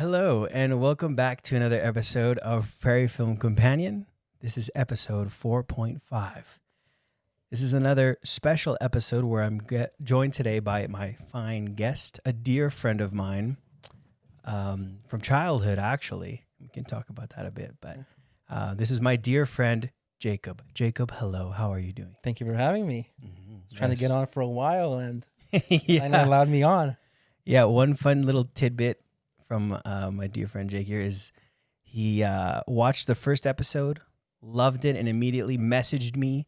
Hello, and welcome back to another episode of Prairie Film Companion. This is episode 4.5. This is another special episode where I'm joined today by my fine guest, a dear friend of mine from childhood, actually. We can talk about that a bit, but this is my dear friend, Jacob. Jacob, hello. How are you doing? Thank you for having me. Mm-hmm. I was trying to get on for a while and Yeah. finally allowed me on. Yeah, one fun little tidbit from my dear friend Jake here is he watched the first episode, loved it, and immediately messaged me,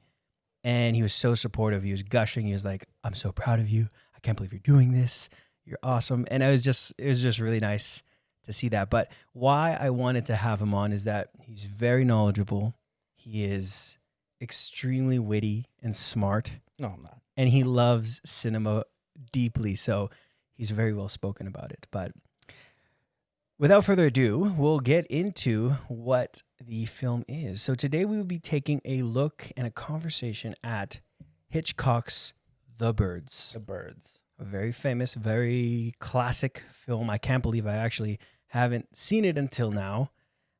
and he was so supportive. He was gushing. He was like, "I'm so proud of you. I can't believe you're doing this. You're awesome." And it was just really nice to see that. But why I wanted to have him on is that he's very knowledgeable. He is extremely witty and smart. No, I'm not. And he loves cinema deeply, so he's very well spoken about it. But without further ado, we'll get into what the film is. So today we will be taking a look and a conversation at Hitchcock's The Birds. The Birds. A very famous, very classic film. I can't believe I actually haven't seen it until now.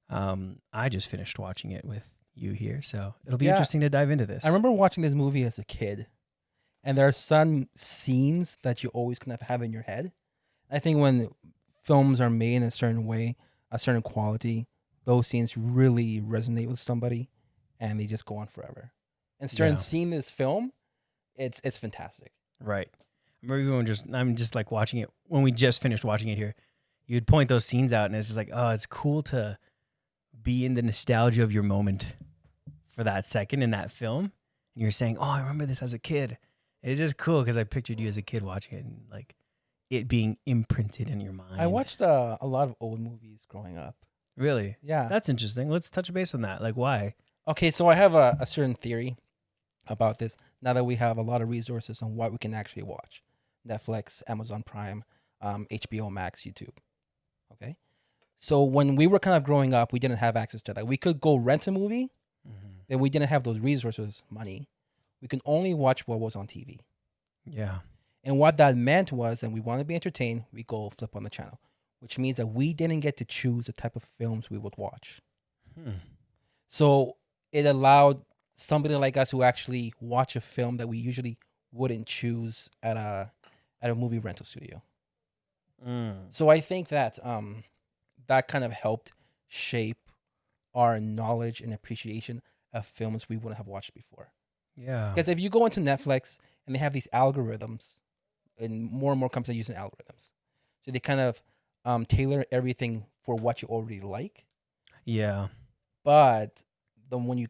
I just finished watching it with you here, so it'll be interesting to dive into this. I remember watching this movie as a kid, and there are some scenes that you always kind of have in your head. I think when films are made in a certain way, a certain quality, those scenes really resonate with somebody, and they just go on forever. And starting seeing this film, it's fantastic. Right. I remember even I'm just like watching it when we just finished watching it here. You'd point those scenes out, and it's just like, oh, it's cool to be in the nostalgia of your moment for that second in that film. And you're saying, oh, I remember this as a kid. It's just cool because I pictured you as a kid watching it and like it being imprinted in your mind. I watched a lot of old movies growing up. Really? Yeah. That's interesting. Let's touch base on that. Like, why? Okay, so I have a certain theory about this now that we have a lot of resources on what we can actually watch. Netflix, Amazon Prime, HBO Max, YouTube. Okay? So when we were kind of growing up, we didn't have access to that. We could go rent a movie, but we didn't have those resources, money. We could only watch what was on TV. Yeah. And what that meant was, and we want to be entertained, we go flip on the channel, which means that we didn't get to choose the type of films we would watch. So it allowed somebody like us who actually watch a film that we usually wouldn't choose at a movie rental studio. So I think that that kind of helped shape our knowledge and appreciation of films we wouldn't have watched before. Yeah. Because if you go into Netflix and they have these algorithms, and more and more companies are using algorithms, so they kind of tailor everything for what you already like. Yeah. But then when you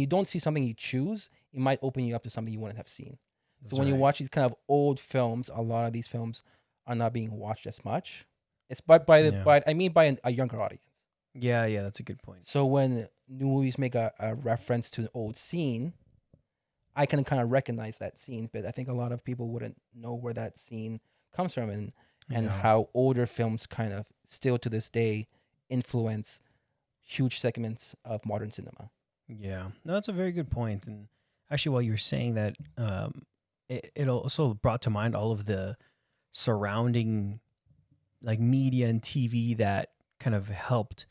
don't see something you choose, it might open you up to something you wouldn't have seen. So when you watch these kind of old films, a lot of these films are not being watched as much. It's by a younger audience. Yeah, that's a good point. So when new movies make a reference to an old scene, I can kind of recognize that scene, but I think a lot of people wouldn't know where that scene comes from and how older films kind of still to this day influence huge segments of modern cinema. Yeah, no, that's a very good point. And actually, while you were saying that, it also brought to mind all of the surrounding like media and TV that kind of helped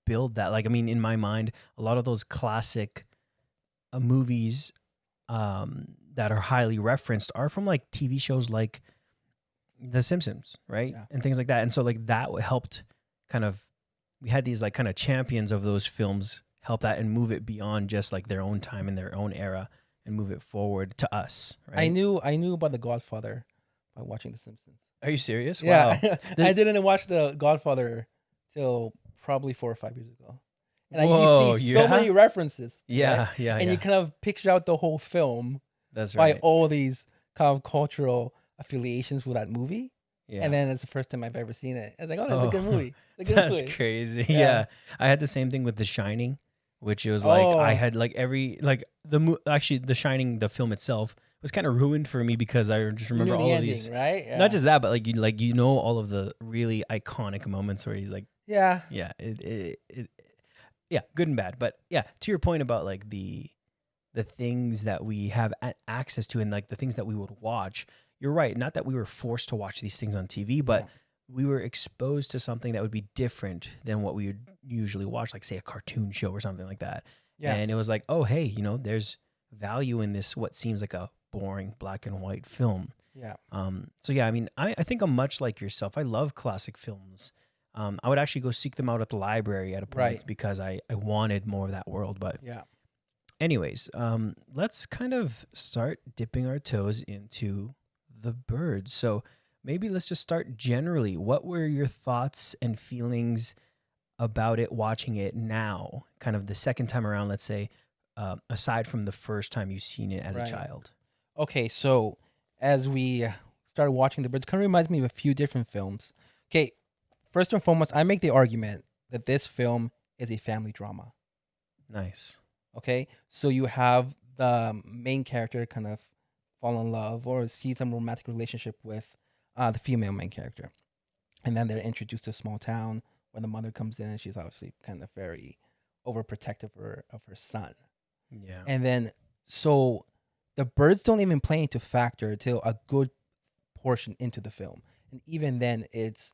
build that. Like, I mean, in my mind, a lot of those classic movies that are highly referenced are from like TV shows like The Simpsons, right? Yeah. And things like that. And so like that helped kind of, we had these like kind of champions of those films help that and move it beyond just like their own time and their own era and move it forward to us, right? I knew about The Godfather by watching The Simpsons. Are you serious? Yeah. Wow. I didn't watch The Godfather till probably 4 or 5 years ago. And you see so many references. Yeah. And you kind of picture out the whole film. That's right. By all these kind of cultural affiliations with that movie. Yeah. And then it's the first time I've ever seen it. I was like, oh, that's a good movie. That's crazy. Yeah. I had the same thing with The Shining, which it was like I had like The Shining, the film itself was kind of ruined for me because I just remember all of these, right? Yeah. Not just that, but like you know all of the really iconic moments where he's like, yeah, good and bad. But yeah, to your point about like the things that we have access to and like the things that we would watch, you're right. Not that we were forced to watch these things on TV, but we were exposed to something that would be different than what we would usually watch, like say a cartoon show or something like that. Yeah. And it was like, oh, hey, there's value in this, what seems like a boring black and white film. Yeah. So yeah, I mean, I think I'm much like yourself. I love classic films. I would actually go seek them out at the library at a point Right. because I wanted more of that world. But Yeah. anyways, let's kind of start dipping our toes into the birds. So maybe let's just start generally. What were your thoughts and feelings about it watching it now, kind of the second time around, let's say, aside from the first time you've seen it as Right. a child? Okay, so as we started watching The Birds, it kind of reminds me of a few different films. Okay, first and foremost, I make the argument that this film is a family drama. Nice. Okay, so you have the main character kind of fall in love or see some romantic relationship with the female main character. And then they're introduced to a small town where the mother comes in and she's obviously kind of very overprotective of her son. Yeah. And then, so the birds don't even play into factor till a good portion into the film. And even then, it's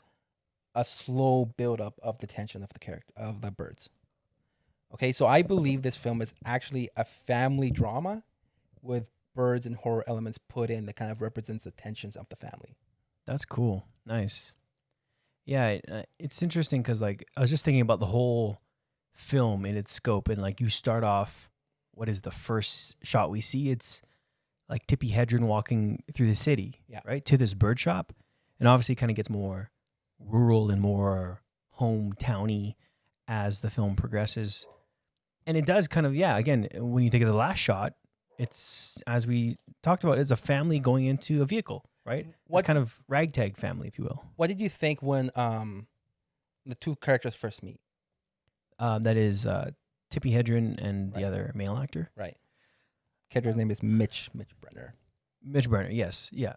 a slow buildup of the tension of the character of the birds. Okay, so I believe this film is actually a family drama with birds and horror elements put in that kind of represents the tensions of the family. That's cool. Nice. Yeah, it's interesting because like I was just thinking about the whole film in its scope, and like you start off, what is the first shot we see? It's like Tippi Hedren walking through the city, Yeah. right, to this bird shop, and obviously kind of gets more rural and more hometowny as the film progresses, and it does kind of, yeah. Again, when you think of the last shot, it's, as we talked about, it's a family going into a vehicle, right? What- It's kind of ragtag family, if you will. What did you think when the two characters first meet? That is Tippi Hedren and the Right. other male actor, Right. Character's name is Mitch Brenner. Mitch Brenner. Yes, yeah.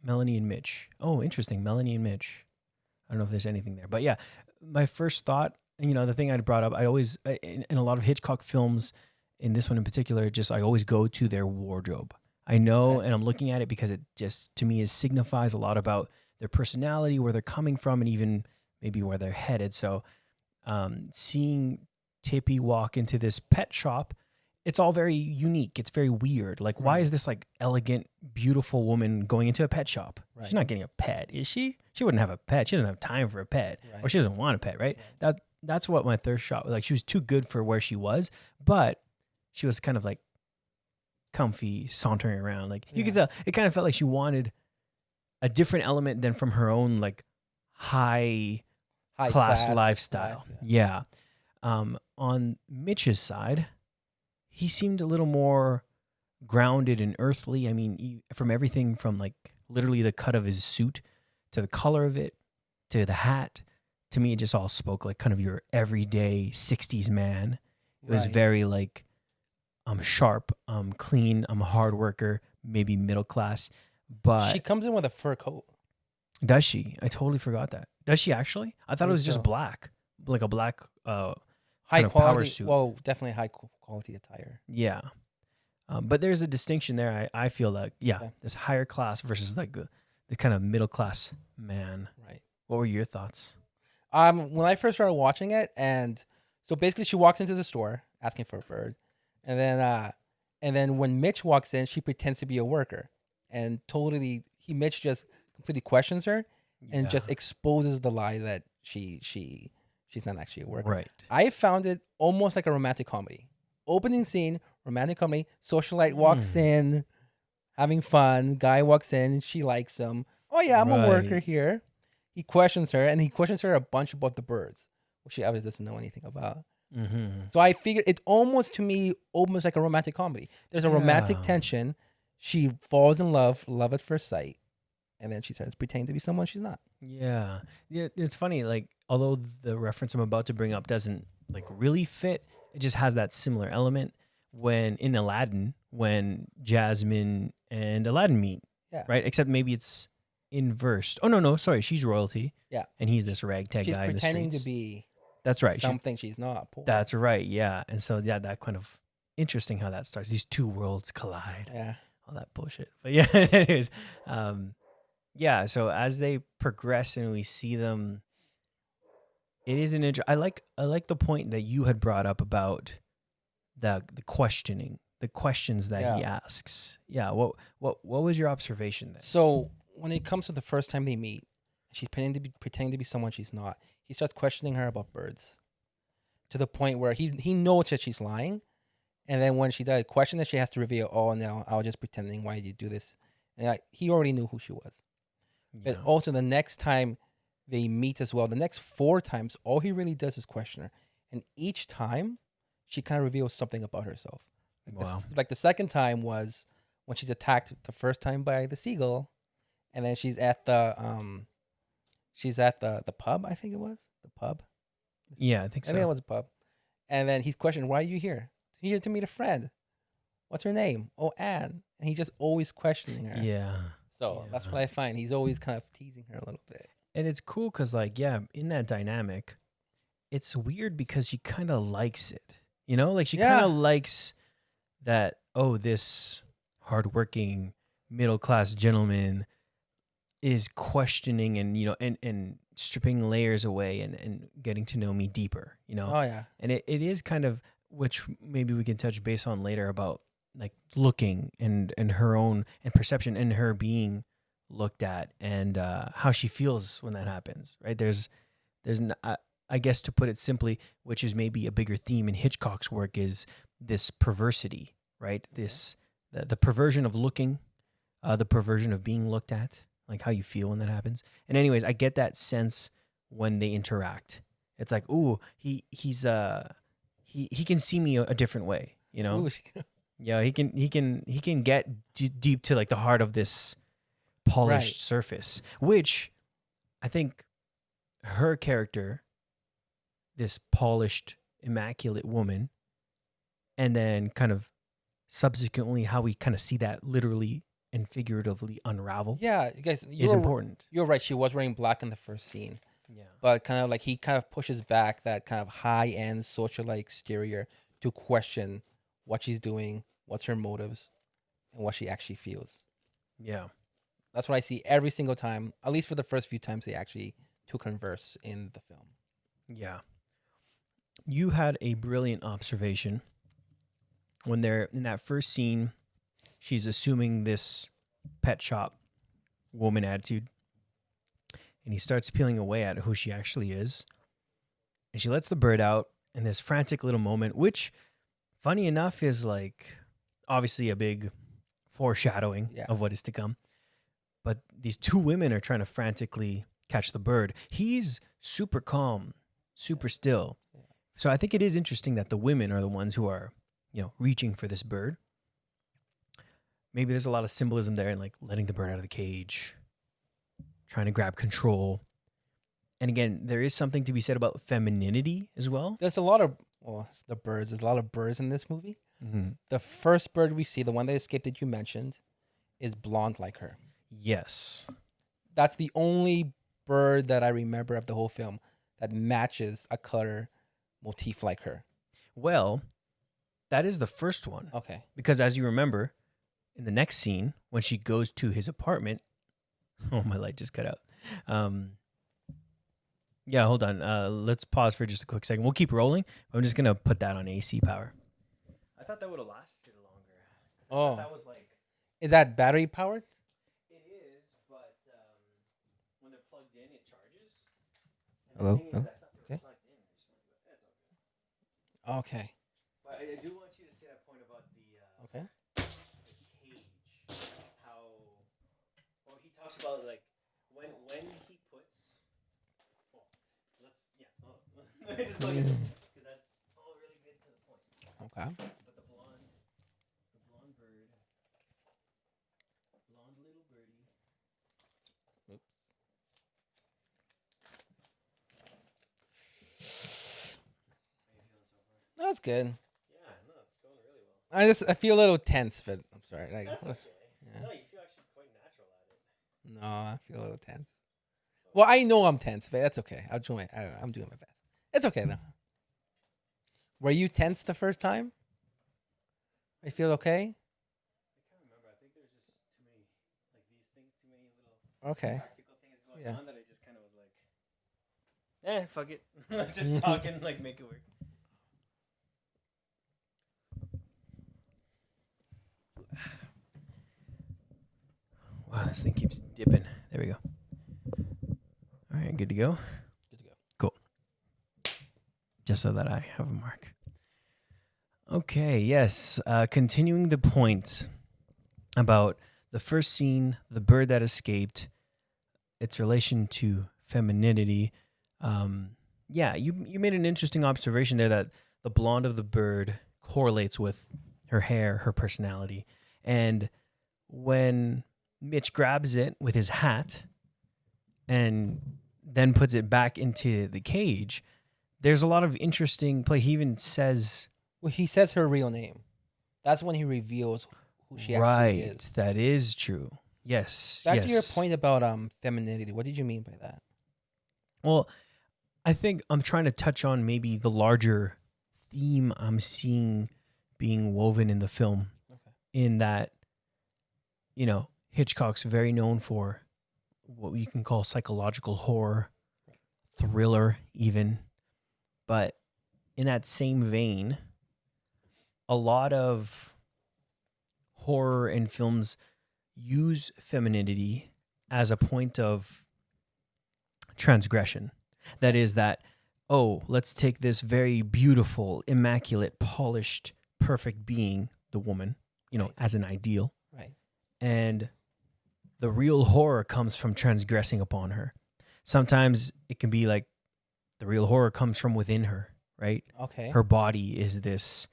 Melanie and Mitch. Oh, interesting. Melanie and Mitch. I don't know if there's anything there, but yeah. My first thought, and the thing I'd brought up, I always in a lot of Hitchcock films, in this one in particular, just I always go to their wardrobe. I know, Okay. and I'm looking at it because it just to me signifies a lot about their personality, where they're coming from, and even maybe where they're headed. So, seeing Tippi walk into this pet shop, it's all very unique. It's very weird. Like, why Right. is this like elegant, beautiful woman going into a pet shop? Right. She's not getting a pet, is she? She wouldn't have a pet. She doesn't have time for a pet, or Right. she doesn't want a pet, right? That's what my third shot was like. She was too good for where she was, but she was kind of like comfy, sauntering around. Like you could Yeah. tell, it kind of felt like she wanted a different element than from her own like high High class lifestyle. life, Yeah. On Mitch's side, he seemed a little more grounded and earthly. I mean, from everything from like literally the cut of his suit to the color of it to the hat, to me, it just all spoke like kind of your everyday 60s man. It was Right. very like, I'm sharp, I'm clean, I'm a hard worker, maybe middle class. But She comes in with a fur coat. does she? I totally forgot that. Does she actually? I thought it think was just so. black, like a black. High kind of power quality. suit. Well, definitely quality attire. Yeah. But there's a distinction there. I feel like, yeah, Yeah. this higher class versus like the kind of middle class man. Right. What were your thoughts? When I first started watching it, and so basically she walks into the store asking for a bird, and then when Mitch walks in, she pretends to be a worker, and Mitch just completely questions her and Yeah. just exposes the lie that she's not actually a worker. Right. I found it almost like a romantic comedy. Opening scene, romantic comedy. Socialite walks in, having fun. Guy walks in, she likes him. Oh yeah, I'm a worker Right. here. He questions her, and he questions her a bunch about the birds, which she obviously doesn't know anything about. Mm-hmm. So I figured it almost to me almost like a romantic comedy. There's a romantic Yeah. tension. She falls in love at first sight, and then she starts pretending to be someone she's not. Yeah. Yeah. It's funny. Like, although the reference I'm about to bring up doesn't like really fit, it just has that similar element when in Aladdin, when Jasmine and Aladdin meet. Yeah. Right. Except maybe it's inversed. Oh, no. Sorry. She's royalty. Yeah. And he's this ragtag She's guy in the pretending to streets. be That's right. something she's not. Poor. That's right. Yeah. And so, yeah, that kind of interesting how that starts. These two worlds collide. Yeah. All that bullshit. But yeah, anyways, Yeah, so as they progress and we see them, it is an I like the point that you had brought up about the questioning, the questions that he Yeah. asks. Yeah, what was your observation there? So when it comes to the first time they meet, she's pretending to be someone she's not. He starts questioning her about birds to the point where he knows that she's lying, and then when she does question that, she has to reveal, "Oh no, I was just pretending. Why did you do this?" And he already knew who she was. But Yeah. also the next time they meet as well, the next 4 times, all he really does is question her, and each time she kind of reveals something about herself. Wow. Like the second time was when she's attacked the first time by the seagull, and then she's at the pub. I think it was the pub. Yeah, I think I think it so. was a pub. And then he's questioning, "Why are you here?" "Here to meet a friend." "What's her name?" "Oh, Anne." And he's just always questioning her. Yeah. So that's Yeah. what I find. He's always kind of teasing her a little bit. And it's cool cuz like yeah, in that dynamic, it's weird because she kind of likes it. Like she kind Yeah. of likes that this hardworking middle-class gentleman is questioning and and stripping layers away and getting to know me deeper. Oh yeah. And it is kind of, which maybe we can touch base on later, about like looking and her own and perception and her being looked at, and how she feels when that happens, right? I guess, to put it simply, which is maybe a bigger theme in Hitchcock's work, is this perversity, right? The perversion of looking, the perversion of being looked at, like how you feel when that happens. And anyways, I get that sense when they interact. It's like, ooh, he can see me a different way. Ooh, Yeah, he can get deep to like the heart of this polished right. surface, which I think her character, this polished, immaculate woman, and then kind of subsequently how we kind of see that literally and figuratively unravel Yeah, you guys, is important. you're right. She was wearing black in the first scene, Yeah. but kind of like he kind of pushes back that kind of high end socialite exterior to question what she's doing, what's her motives, and what she actually feels. Yeah. That's what I see every single time, at least for the first few times they actually to converse in the film. Yeah. You had a brilliant observation when they're in that first scene. She's assuming this pet shop woman attitude, and he starts peeling away at who she actually is. And she lets the bird out in this frantic little moment, which, funny enough, is like obviously a big foreshadowing Yeah. of what is to come. But these two women are trying to frantically catch the bird. He's super calm, super still. So I think it is interesting that the women are the ones who are, reaching for this bird. Maybe there's a lot of symbolism there in like letting the bird out of the cage, trying to grab control. And again, there is something to be said about femininity as well. There's a lot of the birds. There's a lot of birds in this movie. Mm-hmm. The first bird we see, the one that escaped that you mentioned, is blonde like her. Yes. That's the only bird that I remember of the whole film that matches a color motif like her. Well, that is the first one. Okay. Because as you remember, in the next scene, when she goes to his apartment, oh, my light just cut out. Yeah, hold on. Let's pause for just a quick second. We'll keep rolling. I'm just going to put that on AC power. I thought that would have lasted longer. Oh. That was like... Is that battery powered? It is, but when they're plugged in, it charges. Hello? Okay. Okay. But I do want you to say that point about Okay. the cage. How, well, he talks about like when he puts. Oh, let's because that's all really good to the point. Okay. But the blonde bird, blonde little birdie. Oops. How you feeling so far? That's good. Yeah, no, it's going really well. I feel a little tense, but I'm sorry. That's okay. Yeah. No, you feel actually quite natural at it. No, I feel a little tense. Well, I know I'm tense, but that's okay. I'm doing my best. It's okay though. Were you tense the first time? I feel okay. I can't remember. I think there's just too many, like these things, too many little. Okay. practical things going Yeah. on that I just kind of was like, fuck it. Let's just talk and like make it work. Wow, this thing keeps dipping. There we go. All right, good to go. Good to go. Cool. Just so that I have a mark. Okay, yes. Continuing the point about the first scene, the bird that escaped, its relation to femininity. Yeah, you made an interesting observation there that the blonde of the bird correlates with her hair, her personality. And when Mitch grabs it with his hat and then puts it back into the cage, there's a lot of interesting play. He even says... Well, he says her real name. That's when he reveals who she actually is. Right, that is true. Yes, Back yes. to your point about femininity. What did you mean by that? Well, I think I'm trying to touch on maybe the larger theme I'm seeing being woven in the film. Okay. In that, Hitchcock's very known for what you can call psychological horror, thriller even. But in that same vein, a lot of horror and films use femininity as a point of transgression. That is that, let's take this very beautiful, immaculate, polished, perfect being, the woman, Right. as an ideal. Right. And the real horror comes from transgressing upon her. Sometimes it can be like the real horror comes from within her, right? Okay. Her body is this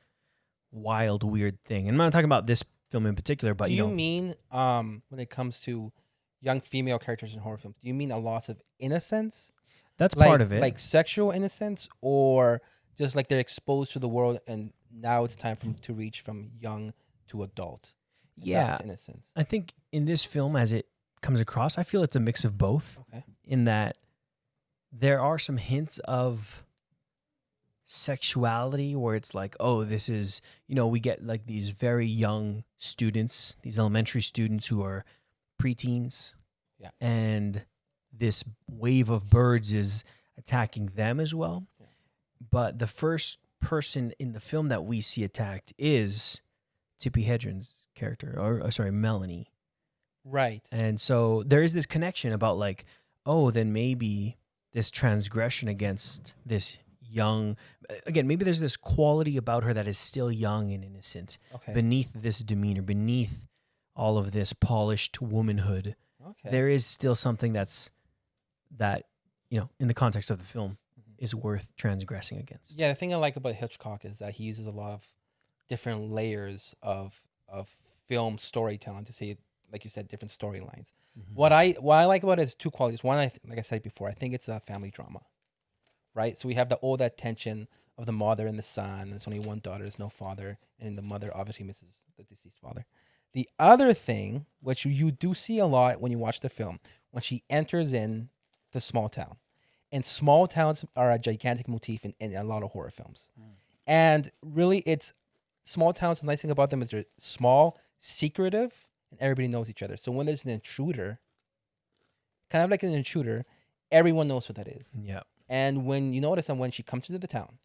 wild, weird thing. And I'm not talking about this film in particular, but do you mean when it comes to young female characters in horror films, do you mean a loss of innocence? That's part of it. Like sexual innocence, or just like they're exposed to the world and now it's time for them to reach from young to adult? Yeah. That's innocence. I think in this film, as it comes across, I feel it's a mix of both. Okay. In that there are some hints of sexuality where it's like, this is, we get like these very young students, these elementary students who are preteens. Yeah. And this wave of birds is attacking them as well. Yeah. But the first person in the film that we see attacked is Tippi Hedren's character, or Melanie. Right. And so there is this connection about like, then maybe this transgression against this young, again, maybe there's this quality about her that is still young and innocent. Okay. Beneath this demeanor, beneath all of this polished womanhood, Okay. there is still something that, in the context of the film, is worth transgressing against. Yeah, the thing I like about Hitchcock is that he uses a lot of different layers of film storytelling to say, like you said, different storylines. Mm-hmm. What I like about it is two qualities. One, like I said before, I think it's a family drama, right? So we have all that tension of the mother and the son. There's only one daughter, there's no father, and the mother obviously misses the deceased father. The other thing, which you do see a lot when you watch the film, when she enters in the small town, and small towns are a gigantic motif in a lot of horror films. And really, it's small towns. The nice thing about them is they're small, secretive, and everybody knows each other. So when there's an intruder, kind of like an intruder, everyone knows what that is. Yeah. And when you notice that when she comes into the town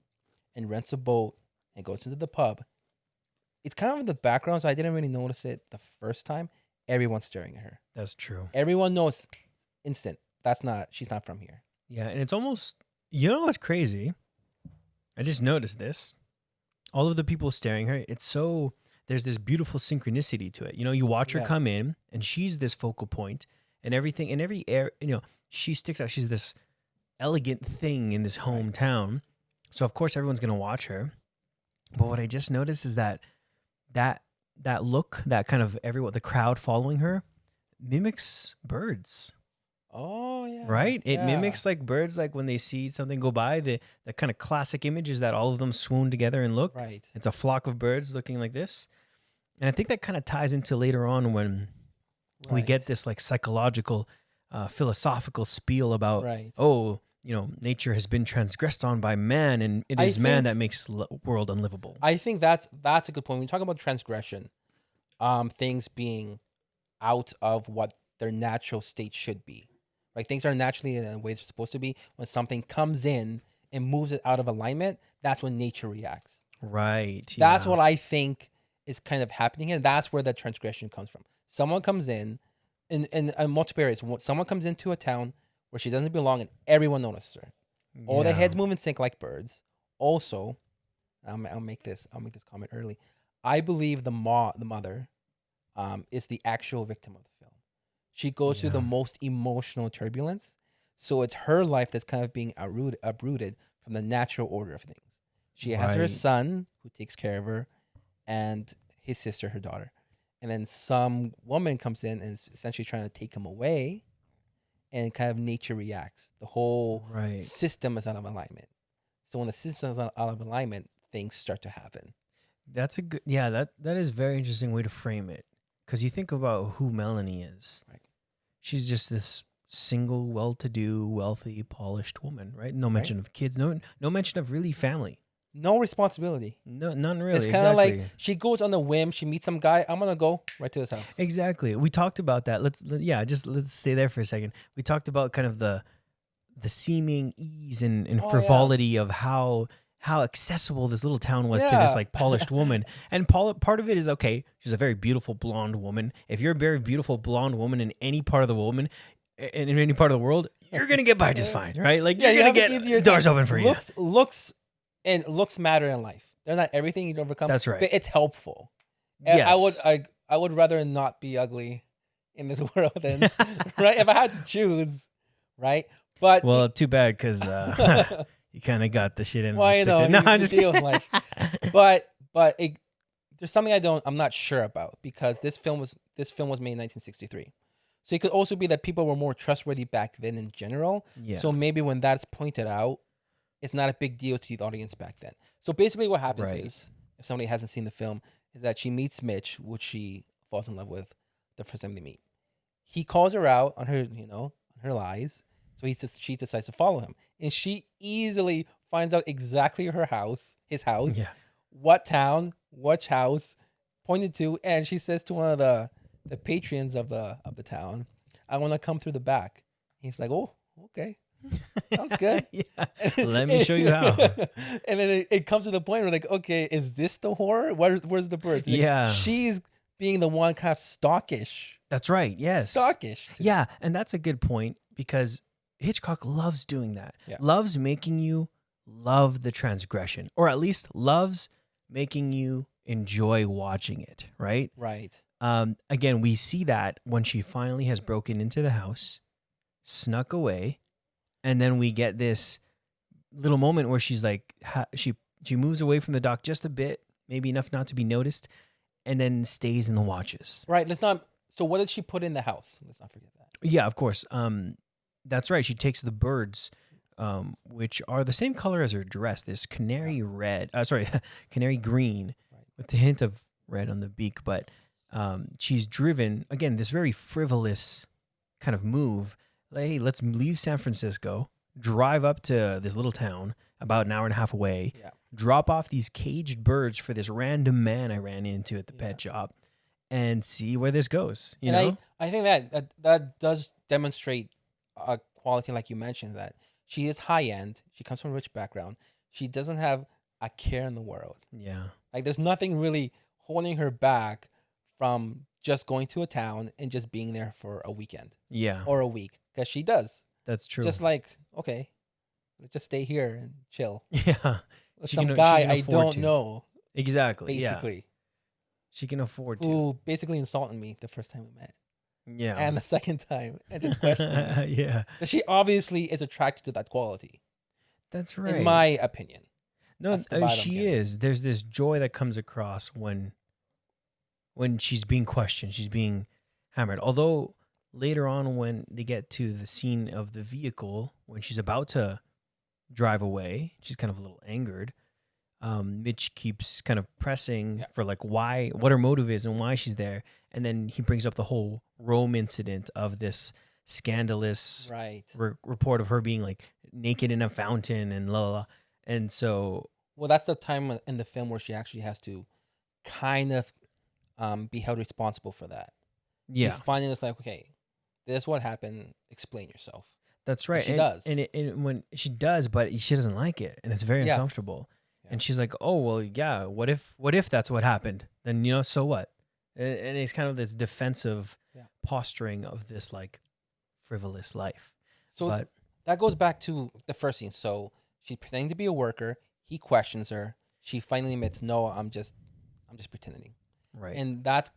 and rents a boat and goes into the pub, it's kind of in the background, so I didn't really notice it the first time. Everyone's staring at her. That's true. Everyone knows instant. She's not from here. Yeah, and it's almost, what's crazy? I just noticed this. All of the people staring at her, there's this beautiful synchronicity to it. You watch her come in, and she's this focal point, and everything, in every air, she sticks out. She's this elegant thing in this hometown. So, of course, everyone's going to watch her. But what I just noticed is that look, that kind of the crowd following her, mimics birds. Oh, yeah. Right? It Yeah. mimics like birds, like when they see something go by, the kind of classic image is that all of them swoon together and look. Right. It's a flock of birds looking like this. And I think that kind of ties into later on when we get this like psychological, philosophical spiel about, nature has been transgressed on by man, and it is man that makes the world unlivable. I think that's a good point. When you talk about transgression, things being out of what their natural state should be. Right? Things are naturally in the way they're supposed to be. When something comes in and moves it out of alignment, that's when nature reacts. Right. That's Yeah. what I think is kind of happening here. That's where the transgression comes from. Someone comes in multiple areas. Someone comes into a town where she doesn't belong, and everyone notices her. All the Yeah. heads move in sync like birds. Also, I'll make this comment early. I believe the mother, is the actual victim of the film. She goes through the Yeah. most emotional turbulence, so it's her life that's kind of being uprooted from the natural order of things. She has her Right. son who takes care of her, and his sister, her daughter, and then some woman comes in and is essentially trying to take him away, and kind of nature reacts. The whole Right. system is out of alignment. So when the system is out of alignment, things start to happen. That's a good. Yeah. That is a very interesting way to frame it. Because you think about who Melanie is. Right. She's just this single, well-to-do, wealthy, polished woman. Right. No mention of kids. No mention of really family. No responsibility. No, none really. It's kind of Exactly. like she goes on a whim. She meets some guy. I'm gonna go right to his house. Exactly. We talked about that. Let's stay there for a second. We talked about kind of the seeming ease and Oh, frivolity of how accessible this little town was to this Yeah. like polished woman. And part of it is, okay, she's a very beautiful blonde woman. If you're a very beautiful blonde woman in any part of the in any part of the world, you're gonna get by just fine, right? Like Yeah, you're you gonna have an easier get doors time. open for you. Looks matter in life. They're not everything you can overcome. That's right. But it's helpful. And Yes. I would rather not be ugly in this world than right if I had to choose, right? But Well, too bad because you kind of got the shit in. well, the you know, stick. No, you I'm can just deal with kidding. life. But there's something I'm not sure about, because this film was made in 1963. So it could also be that people were more trustworthy back then in general. Yeah. So maybe when that's pointed out, it's not a big deal to the audience back then. So basically what happens Right. is, if somebody hasn't seen the film, is that she meets Mitch, which she falls in love with the first time they meet. He calls her out on her, on her lies. So she decides to follow him. And she easily finds out exactly his house, Yeah. what town, which house pointed to, and she says to one of the patrons of the town, "I want to come through the back." He's like, "Oh, okay. Sounds good." Yeah. Let me show you how. And then it comes to the point where, like, okay, is this the horror? Where's the birds? Like, Yeah. she's being the one kind of stockish. That's right. Yes. Stockish. Yeah, and that's a good point because Hitchcock loves doing that. Yeah. Loves making you love the transgression, or at least loves making you enjoy watching it, right? Right. Again, we see that when she finally has broken into the house, snuck away, and then we get this little moment where she's like, she moves away from the dock just a bit, maybe enough not to be noticed, and then stays in the watches. Right. So what did she put in the house? Let's not forget that. Yeah, of course. That's right. She takes the birds, which are the same color as her dress. This canary red. Canary green, Right. with the hint of red on the beak. But she's driven again. This very frivolous kind of move. Like, hey, let's leave San Francisco, drive up to this little town about an hour and a half away, Yeah. drop off these caged birds for this random man I ran into at the pet shop, and see where this goes. You know? I think that does demonstrate a quality, like you mentioned, that she is high end. She comes from a rich background. She doesn't have a care in the world. Yeah. Like, there's nothing really holding her back from just going to a town and just being there for a weekend Yeah. or a week, because she does. That's true. Just like, okay, let's just stay here and chill. Yeah. With She some can- she guy can I afford don't to. know, Exactly. Yeah. basically, She can afford to. who basically insulted me the first time we met. Yeah. And the second time, and just questioned me. Yeah. So she obviously is attracted to that quality, That's right. in my opinion. No, that's the vibe I'm she getting. is. There's this joy that comes across when she's being questioned, she's being hammered. Although later on, when they get to the scene of the vehicle, when she's about to drive away, she's kind of a little angered. Mitch keeps kind of pressing for like what her motive is and why she's there, and then he brings up the whole Rome incident of this scandalous Right. report of her being like naked in a fountain and la la la. And so Well, that's the time in the film where she actually has to kind of be held responsible for that. yeah, She finally was like, okay, this is what happened. Explain yourself. That's And right. she does. And when she does, but she doesn't like it, and it's very Yeah. uncomfortable. Yeah. And she's like, "Oh well, yeah. What if that's what happened? Then so what?" And it's kind of this defensive Yeah. posturing of this like frivolous life. So But that goes back to the first scene. So she's pretending to be a worker. He questions her. She finally admits, "No, I'm just pretending." right, And that's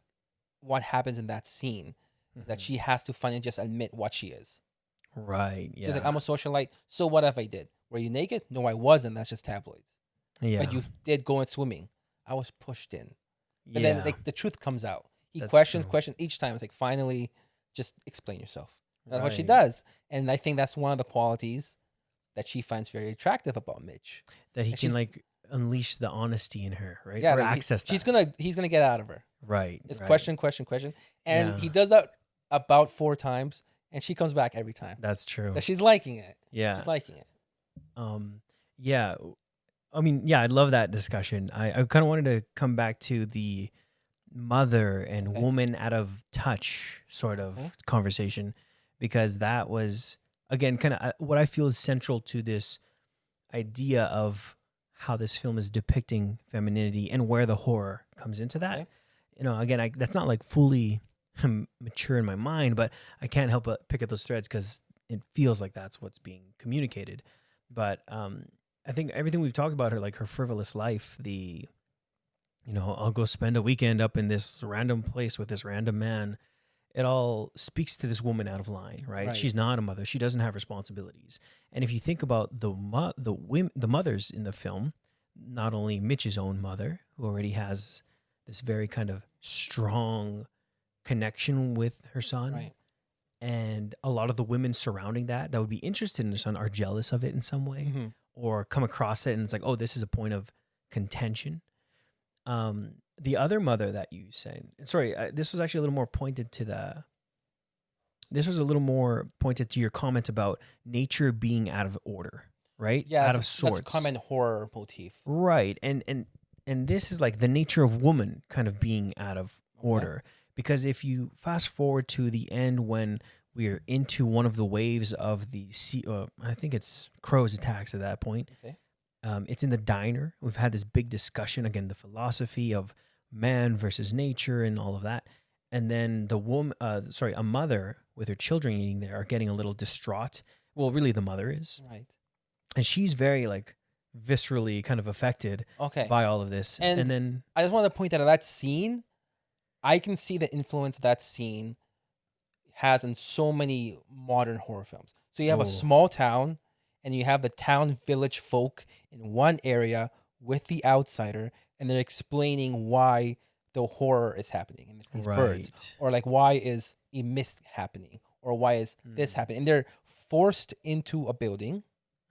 what happens in that scene. Is that Mhm. she has to finally just admit what she is. right, yeah, She's like, "I'm a socialite. So what if I did? Were you naked? No, I wasn't. That's just tabloids. yeah, But you did go in swimming. I was pushed in." But yeah. then like the truth comes out. He That's questions true. each time. It's like, finally, just explain yourself. That's what she Right. does. And I think that's one of the qualities that she finds very attractive about Mitch. That he And can she's like unleash the honesty in her, right? yeah, Or like access he's that. gonna get out of her. Right, It's right. question, and Yeah, he does that about 4 times, and she comes back every time. that's true. So she's liking it. Yeah. She's liking it. Yeah. I mean, yeah, I love that discussion. I kind of wanted to come back to the mother and Okay. woman out of touch sort of Mhm. conversation, because that was, again, kind of what I feel is central to this idea of how this film is depicting femininity and where the horror comes into that. Okay. Again, that's not like fully mature in my mind, but I can't help but pick at those threads because it feels like that's what's being communicated. But I think everything we've talked about, her frivolous life, I'll go spend a weekend up in this random place with this random man. It all speaks to this woman out of line, right? Right. She's not a mother. She doesn't have responsibilities. And if you think about the mothers in the film, not only Mitch's own mother, who already has this very kind of strong connection with her son, Right. and a lot of the women surrounding that would be interested in their son are jealous of it in some way, Mhm. or come across it and it's like, oh, this is a point of contention. The other mother that you said, sorry, this was actually a little more pointed to your comment about nature being out of order, right? Yeah, Out that's of sorts. that's a common horror motif. Right. And this is like the nature of woman kind of being out of order. Because if you fast forward to the end when we're into one of the waves of the sea, I think it's Crow's attacks at that point. Okay. It's in the diner. We've had this big discussion, again, the philosophy of man versus nature and all of that. And then a mother with her children eating there are getting a little distraught. Well, really the mother is. Right. And she's very like viscerally kind of affected Okay. by all of this. And then I just want to point out that scene, I can see the influence that scene has in so many modern horror films. So you have Oh. a small town, and you have the town village folk in one area with the outsider, and they're explaining why the horror is happening. In this case, birds. right. Or like, why is a mist happening? Or why is this Mm. happening? And they're forced into a building,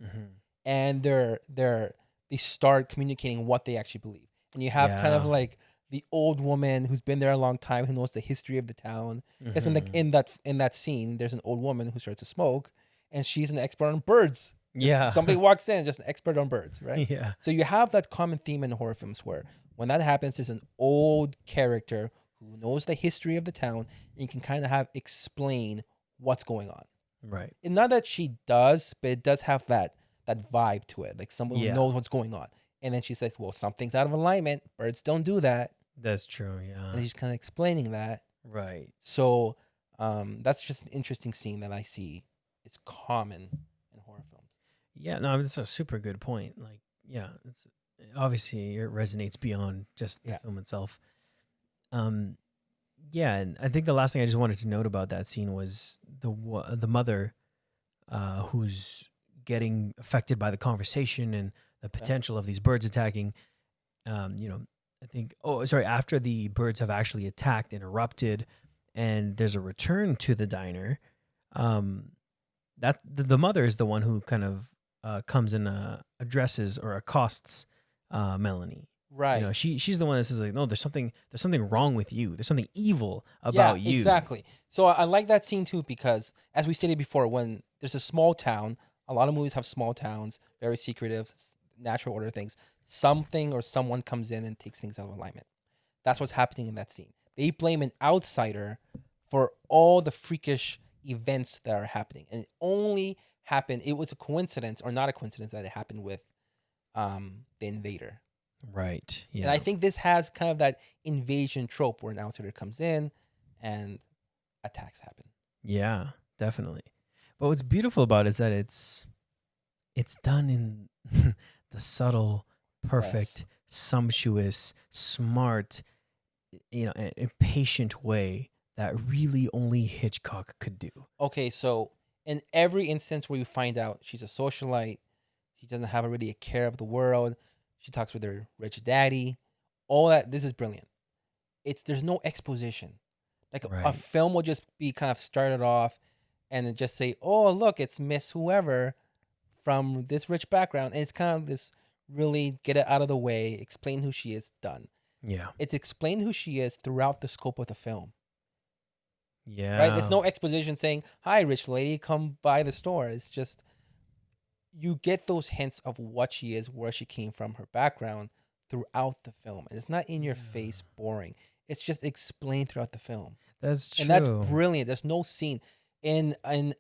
Mhm. and they start communicating what they actually believe. And you have kind of Yeah. like the old woman who's been there a long time, who knows the history of the town. Because Mhm. in that scene, there's an old woman who starts to smoke, and she's an expert on birds. Just Yeah. somebody walks in, just an expert on birds, right? Yeah. So you have that common theme in horror films where when that happens, there's an old character who knows the history of the town, and you can kind of have explain what's going on. Right. And not that she does, but it does have that vibe to it, like someone who Yeah. knows what's going on. And then she says, "Well, something's out of alignment. Birds don't do that." That's true. Yeah. And she's kind of explaining that. Right. So that's just an interesting scene that I see is common in horror films. Yeah. No, it's a super good point. Like, yeah, it's obviously it resonates beyond just the Yeah. film itself. Yeah, and I think the last thing I just wanted to note about that scene was the mother, who's getting affected by the conversation and the potential of these birds attacking. I think. Oh, sorry. After the birds have actually attacked and erupted, and there's a return to the diner, that the mother is the one who kind of comes and addresses or accosts Melanie. Right. She's the one that says like, no, there's something wrong with you. There's something evil about you. Exactly. So I like that scene too because, as we stated before, when there's a small town, a lot of movies have small towns, very secretive, natural order things. Something or someone comes in and takes things out of alignment. That's what's happening in that scene. They blame an outsider for all the freakish events that are happening, and it only happened. It was a coincidence or not a coincidence that it happened with the invader. Right. And I Yeah. think this has kind of that invasion trope where an outsider comes in and attacks happen. Yeah, definitely. But what's beautiful about it is that it's done in the subtle, perfect, sumptuous, smart, and patient way that really only Hitchcock could do. Okay, so in every instance where you find out she's a socialite, she doesn't have really a care of the world, she talks with her rich daddy, all that. This is brilliant. There's no exposition. Like a Right. film will just be kind of started off and then just say, "Oh, look, it's Miss whoever from this rich background," and it's kind of this really get it out of the way, explain who she is, done. Yeah. It's explain who she is throughout the scope of the film, right? There's Yeah. no exposition saying, "Hi, rich lady, come by the store." It's just you get those hints of what she is, where she came from, her background throughout the film, and it's not in your Yeah. face, boring. It's just explained throughout the film. That's And that's true. brilliant. There's no scene in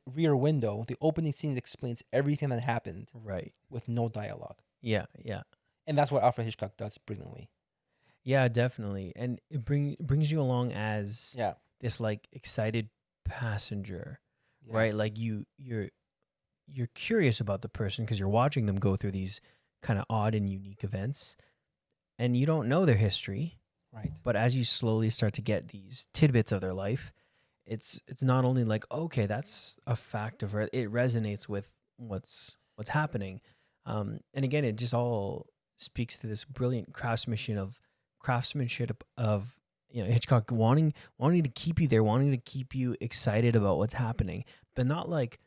Rear Window. The opening scene explains everything that happened Right. with no dialogue, Yeah. Yeah. and that's what Alfred Hitchcock does brilliantly. Yeah, definitely. And brings you along as Yeah. this like excited passenger, right? Yes. Like you're curious about the person because you're watching them go through these kind of odd and unique events, and you don't know their history. Right. But as you slowly start to get these tidbits of their life, it's not only like, okay, that's a fact of it resonates with what's happening. And again, it just all speaks to this brilliant craftsmanship of Hitchcock wanting to keep you there, wanting to keep you excited about what's happening, but not like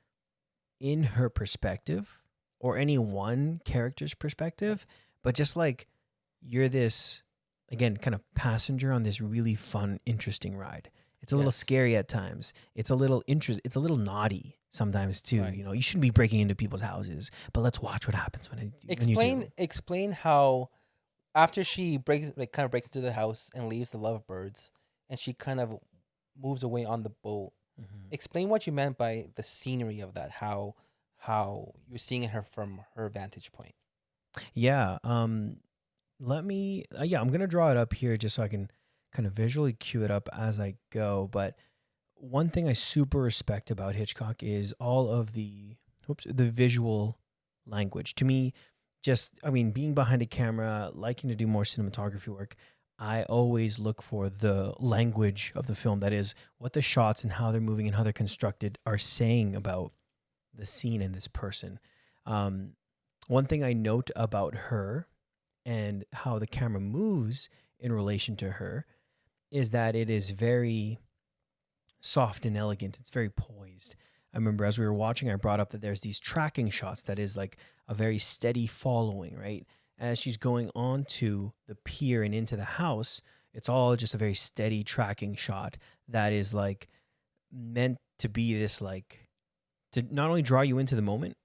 in her perspective or any one character's perspective, but just like you're this, again, kind of passenger on this really fun, interesting ride. It's a little Yes. scary at times. It's a little it's a little naughty sometimes too. Right. You shouldn't be breaking into people's houses, but let's watch what happens when you do. Explain how after she kind of breaks into the house and leaves the lovebirds, and she kind of moves away on the boat. Mhm. Explain what you meant by the scenery of that. How you're seeing her from her vantage point. Yeah. Let me. Yeah, I'm gonna draw it up here just so I can kind of visually cue it up as I go. But one thing I super respect about Hitchcock is all of the visual language. To me, being behind a camera, liking to do more cinematography work, I always look for the language of the film. That is, what the shots and how they're moving and how they're constructed are saying about the scene and this person. Um, One thing I note about her and how the camera moves in relation to her is that it is very soft and elegant. It's very poised. I remember as we were watching, I brought up that there's these tracking shots that is like a very steady following, right? As she's going onto the pier and into the house, it's all just a very steady tracking shot that is like meant to be this like to not only draw you into the moment,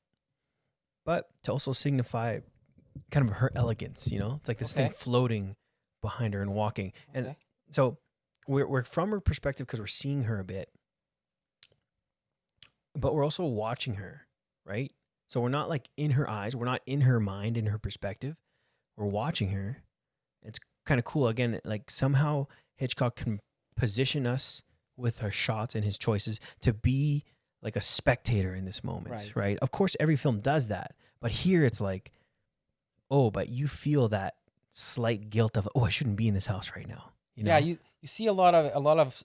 but to also signify kind of her elegance. It's like this thing Okay. floating behind her and walking. And Okay. so we're from her perspective because we're seeing her a bit, but we're also watching her, right? So we're not like in her eyes, we're not in her mind, in her perspective. We're watching her. It's kind of cool. Again, like somehow Hitchcock can position us with her shots and his choices to be like a spectator in this moment, right? Of course, every film does that, but here it's like, oh, but you feel that slight guilt of, oh, I shouldn't be in this house right now. Yeah, you see a lot of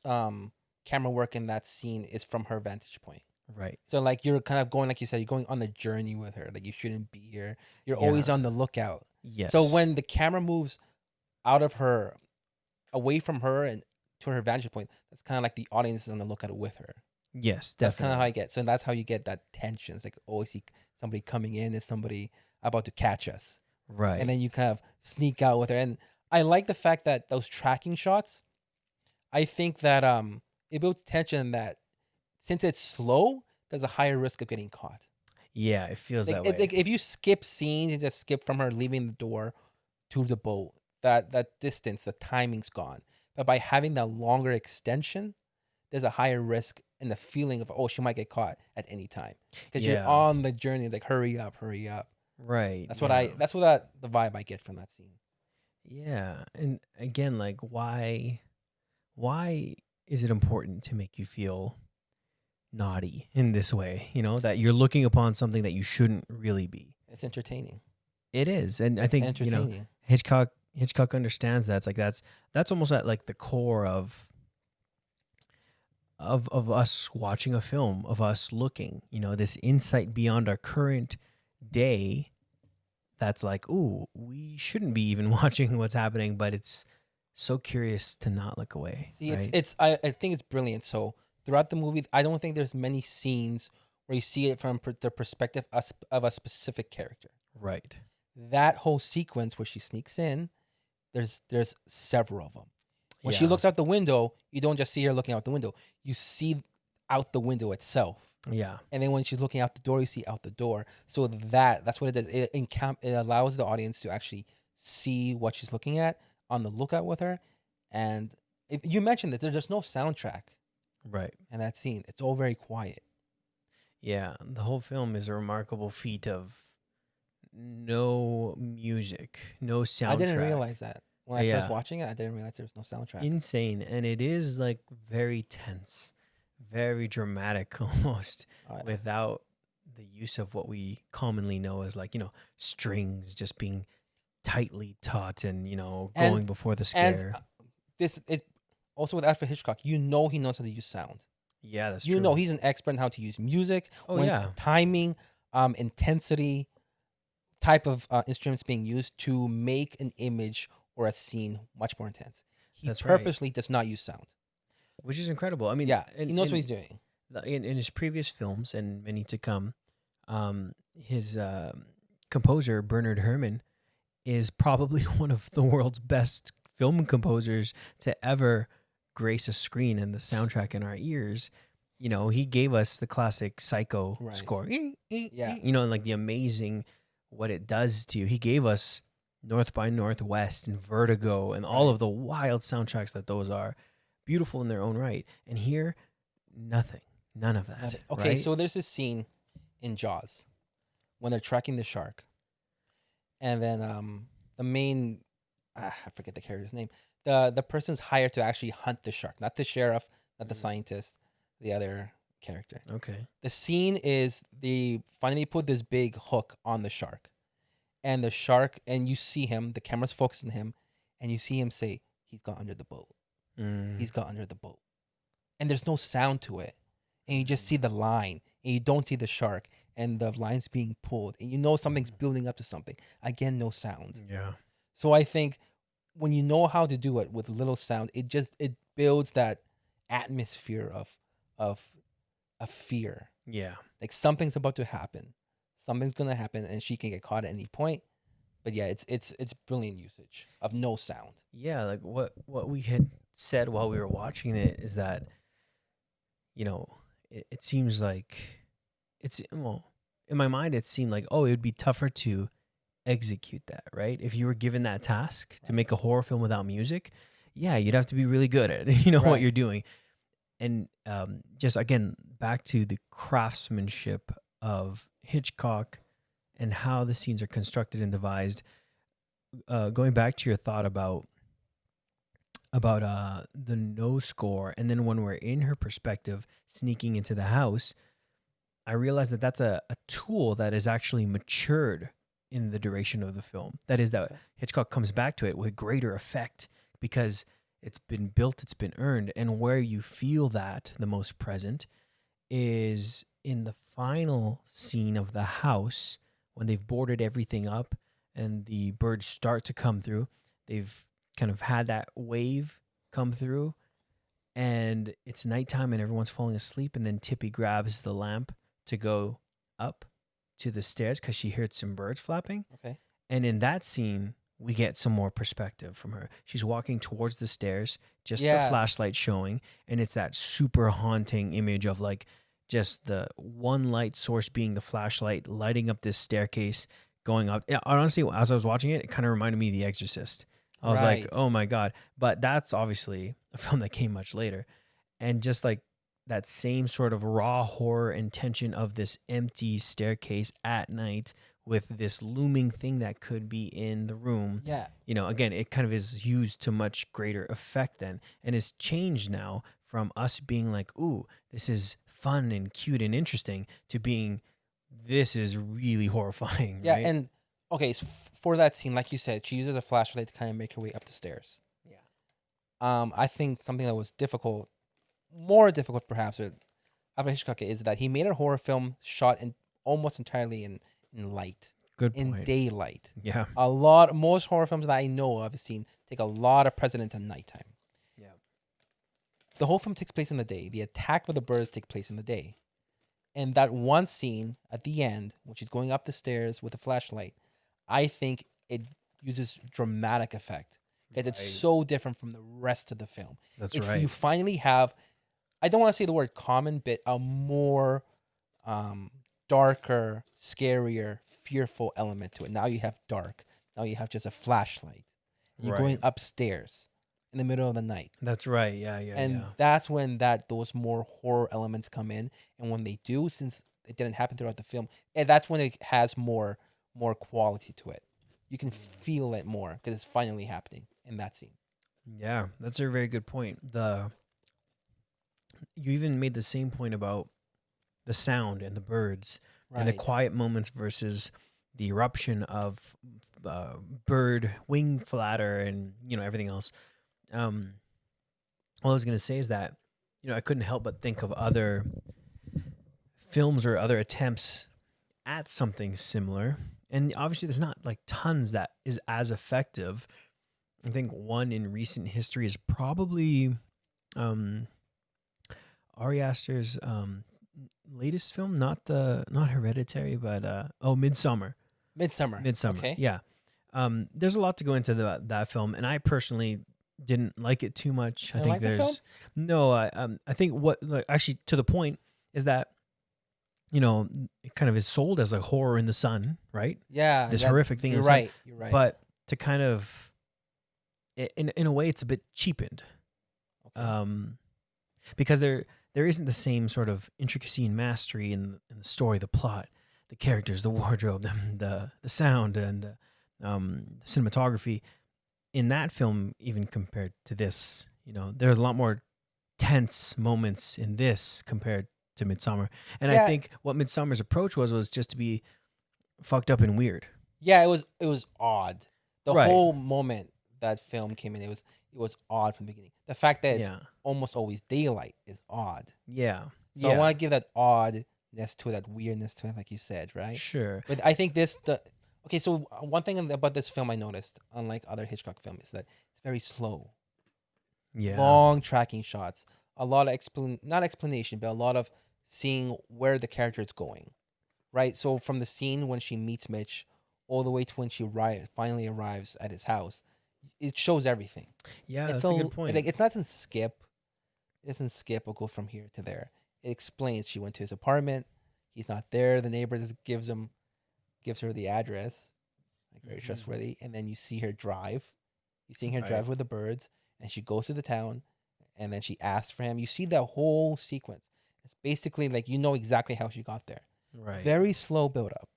camera work in that scene is from her vantage point. Right. So like you're kind of going, like you said, you're going on the journey with her. Like you shouldn't be here. You're Yeah. always on the lookout. Yes. So when the camera moves out of her, away from her and to her vantage point, that's kind of like the audience is on the lookout with her. Yes, That's kind of how definitely. I get. So that's how you get that tension. It's like, oh, I see somebody coming in, is somebody about to catch us, Right. and then you kind of sneak out with her. And I like the fact that those tracking shots. I think that it builds tension that since it's slow, there's a higher risk of getting caught. Yeah, it feels that Like way. if you skip scenes, you just skip from her leaving the door to the boat. That distance, the timing's gone. But by having that longer extension, there's a higher risk, and the feeling of, oh, she might get caught at any time, because you're Yeah. on the journey, like hurry up, hurry up. Right. That's yeah. the vibe I get from that scene. Yeah. And again, like why is it important to make you feel naughty in this way? You know, that you're looking upon something that you shouldn't really be. It's entertaining. It is. And I think, you know, Entertaining. Hitchcock understands that. It's like that's almost at like the core of us watching a film, of us looking, you know, this insight beyond our current day that's like, ooh, we shouldn't be even watching what's happening, but it's so curious to not look away. See, right? I think it's brilliant. So throughout the movie, I don't think there's many scenes where you see it from the perspective of a specific character. Right. That whole sequence where she sneaks in, there's several of them. When she Yeah. looks out the window, you don't just see her looking out the window. You see out the window itself. Yeah. And then when she's looking out the door, you see out the door. So that's what it does. It allows the audience to actually see what she's looking at, on the lookout with her. And you mentioned that there's no soundtrack Right. in that scene. It's all very quiet. Yeah. The whole film is a remarkable feat of no music, no soundtrack. I didn't realize that. When I Yeah. first watching it, I didn't realize there was no soundtrack. Insane. And it is like very tense, very dramatic almost, Oh, yeah. without the use of what we commonly know as like, you know, strings just being tightly taut and, you know, And- going before the and scare. this is also with Alfred Hitchcock. You know he knows how to use sound. Yeah, that's You true. know he's an expert in how to use music, Oh, yeah. timing, intensity, type of instruments being used to make an image or a scene much more intense. He That's right. purposely does not use sound. Which is incredible. I mean, Yeah, he knows what he's doing. in his previous films and many to come, his composer Bernard Herrmann is probably one of the world's best film composers to ever grace a screen and the soundtrack in our ears. You know, he gave us the classic Psycho Right. score. Yeah. You know, and like the amazing what it does to you. He gave us North by Northwest and Vertigo and all Right. of the wild soundtracks that those are, beautiful in their own right. And here, nothing. None of that. Okay, right? so there's this scene in Jaws when they're tracking the shark, and then the main I forget the character's name. The person's hired to actually hunt the shark, not the sheriff, not the Mhm. scientist, the other character. Okay. The scene is they finally put this big hook on the shark, and you see him. The camera's focused on him, and you see him say, "He's got under the boat. Mm. He's got under the boat," and there's no sound to it, and you just see the line, and you don't see the shark, and the line's being pulled, and you know something's building up to something. Again, no sound. Yeah. So I think when you know how to do it with little sound, it builds that atmosphere of fear. Yeah. Like something's about to happen. Something's gonna happen, and she can get caught at any point. But yeah, it's brilliant usage of no sound. Yeah. Like what we had said while we were watching it is that, you know, it seems like well, in my mind, it seemed like, oh, it would be tougher to execute that, right? If you were given that task to make a horror film without music, yeah, you'd have to be really good at it, you know, what Right. you're doing. And just again, back to the craftsmanship of Hitchcock and how the scenes are constructed and devised. Going back to your thought about the no score, and then when we're in her perspective sneaking into the house, I realized that that's a tool that is actually matured in the duration of the film. That is that Okay. Hitchcock comes back to it with greater effect because it's been built, it's been earned. And where you feel that the most present is in the final scene of the house when they've boarded everything up and the birds start to come through. They've kind of had that wave come through and it's nighttime and everyone's falling asleep. And then Tippy grabs the lamp to go up to the stairs because she heard some birds flapping. Okay. And in that scene, we get some more perspective from her. She's walking towards the stairs, just Yes. the flashlight showing. And it's that super haunting image of like just the one light source being the flashlight, lighting up this staircase going up. Yeah, honestly, as I was watching it, it kind of reminded me of The Exorcist. I was like, Right. oh my God. But that's obviously a film that came much later. And just like that same sort of raw horror and tension of this empty staircase at night with this looming thing that could be in the room. Yeah. Again, it kind of is used to much greater effect then, and is changed now from us being like, ooh, this is fun and cute and interesting, to being, this is really horrifying. Yeah, right? and okay, so for that scene, like you said, she uses a flashlight to kind of make her way up the stairs. Yeah. I think something that was difficult, more difficult perhaps, with Alfred Hitchcock is that he made a horror film shot in almost entirely in light, Good in point. daylight. Yeah. Most horror films that I know of, I've seen, take a lot of precedence at nighttime. Yeah. The whole film takes place in the day. The attack of the birds take place in the day. And that one scene at the end, when she's going up the stairs with a flashlight, I think it uses dramatic effect. Because it's Right. so different from the rest of the film. That's if right. you finally have, I don't want to say the word common, but a more darker, scarier, fearful element to it. Now you have dark. Now you have just a flashlight. And you're going Right. upstairs in the middle of the night. That's right. Yeah. And that's when those more horror elements come in. And when they do, since it didn't happen throughout the film, and that's when it has more quality to it. You can feel it more because it's finally happening in that scene. Yeah, that's a very good point. You even made the same point about the sound and the birds and the Right. quiet moments versus the eruption of bird wing flatter and everything else. All I was gonna say is that I couldn't help but think of other films or other attempts at something similar, and obviously there's not like tons that is as effective. I think one in recent history is probably um, Ari Aster's latest film, not Hereditary, but Midsummer. Midsummer. Okay. Yeah. There's a lot to go into that film, and I personally didn't like it too much. I You think like the film? there's no. I think what actually to the point is that it kind of is sold as a horror in the sun, right? Yeah. This horrific thing in You're the sun. right. You're right. But to kind of in a way, it's a bit cheapened. Okay. Because there isn't the same sort of intricacy and mastery in the story, the plot, the characters, the wardrobe, the sound, and the cinematography in that film, even compared to this. There's a lot more tense moments in this compared to Midsummer, and I Yeah. think what Midsummer's approach was just to be fucked up and weird. Yeah, it was odd. The Right. whole moment that film came in, it was odd from the beginning. The fact that it's Yeah, almost always daylight is odd. yeah, So I want to give that oddness to it, that weirdness to it, like you said, right? sure, But I think okay. So one thing about this film I noticed, unlike other Hitchcock films, is that it's very slow, yeah, long tracking shots, a lot of not explanation, but a lot of seeing where the character is going, right? So from the scene when she meets Mitch, all the way to when she finally arrives at his house, it shows everything. yeah. It's That's a good point. Like, it's not in skip. It doesn't skip or go from here to there. It explains she went to his apartment. He's not there. The neighbor just gives her the address, like very Mhm. trustworthy. And then you see her drive. You're seeing her Right. drive with the birds, and she goes to the town, and then she asks for him. You see that whole sequence. It's basically like exactly how she got there. Right. Very slow build up,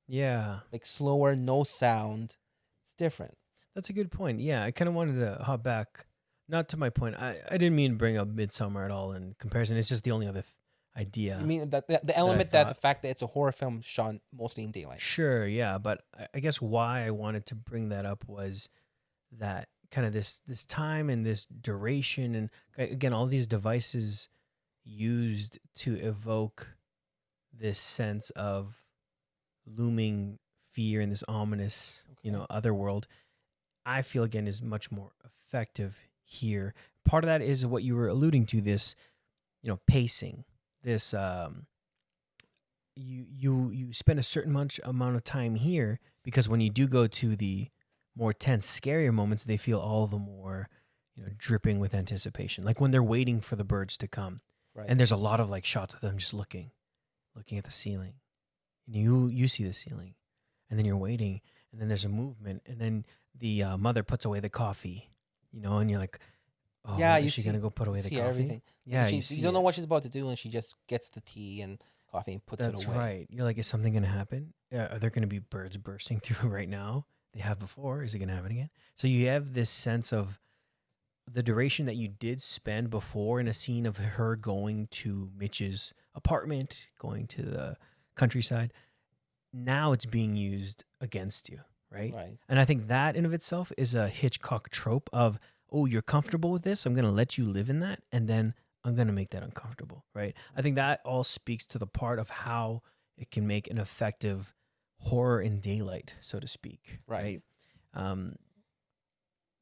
Yeah. like slower, no sound. It's different. That's a good point. Yeah, I kind of wanted to hop back. Not to my point. I didn't mean to bring up Midsummer at all in comparison. It's just the only other idea. You mean that the element that the thought. fact that it's a horror film shot mostly in daylight. Sure, yeah, but I guess why I wanted to bring that up was that kind of this time and this duration, and again all these devices used to evoke this sense of looming fear and this ominous, Okay. other world. I feel again is much more effective here. Part of that is what you were alluding to, this, pacing. This you spend a certain amount of time here because when you do go to the more tense, scarier moments, they feel all the more, dripping with anticipation. Like when they're waiting for the birds to come, Right. and there's a lot of like shots of them just looking at the ceiling, and you see the ceiling, and then you're waiting, and then there's a movement, and then the mother puts away the coffee, and you're like, Yeah, Oh, you is she see, gonna go put you away the see coffee? everything. Yeah, you You see don't know it. what she's about to do, and she just gets the tea and coffee and puts it That's away. right. You're like, is something gonna happen? Are there gonna be birds bursting through right now? They have before. Is it gonna happen again? So you have this sense of the duration that you did spend before in a scene of her going to Mitch's apartment, going to the countryside. Now it's being used against you, right? Right. And I think that in of itself is a Hitchcock trope of, oh, you're comfortable with this, I'm going to let you live in that, and then I'm going to make that uncomfortable, right? I think that all speaks to the part of how it can make an effective horror in daylight, so to speak, Right. right? Um,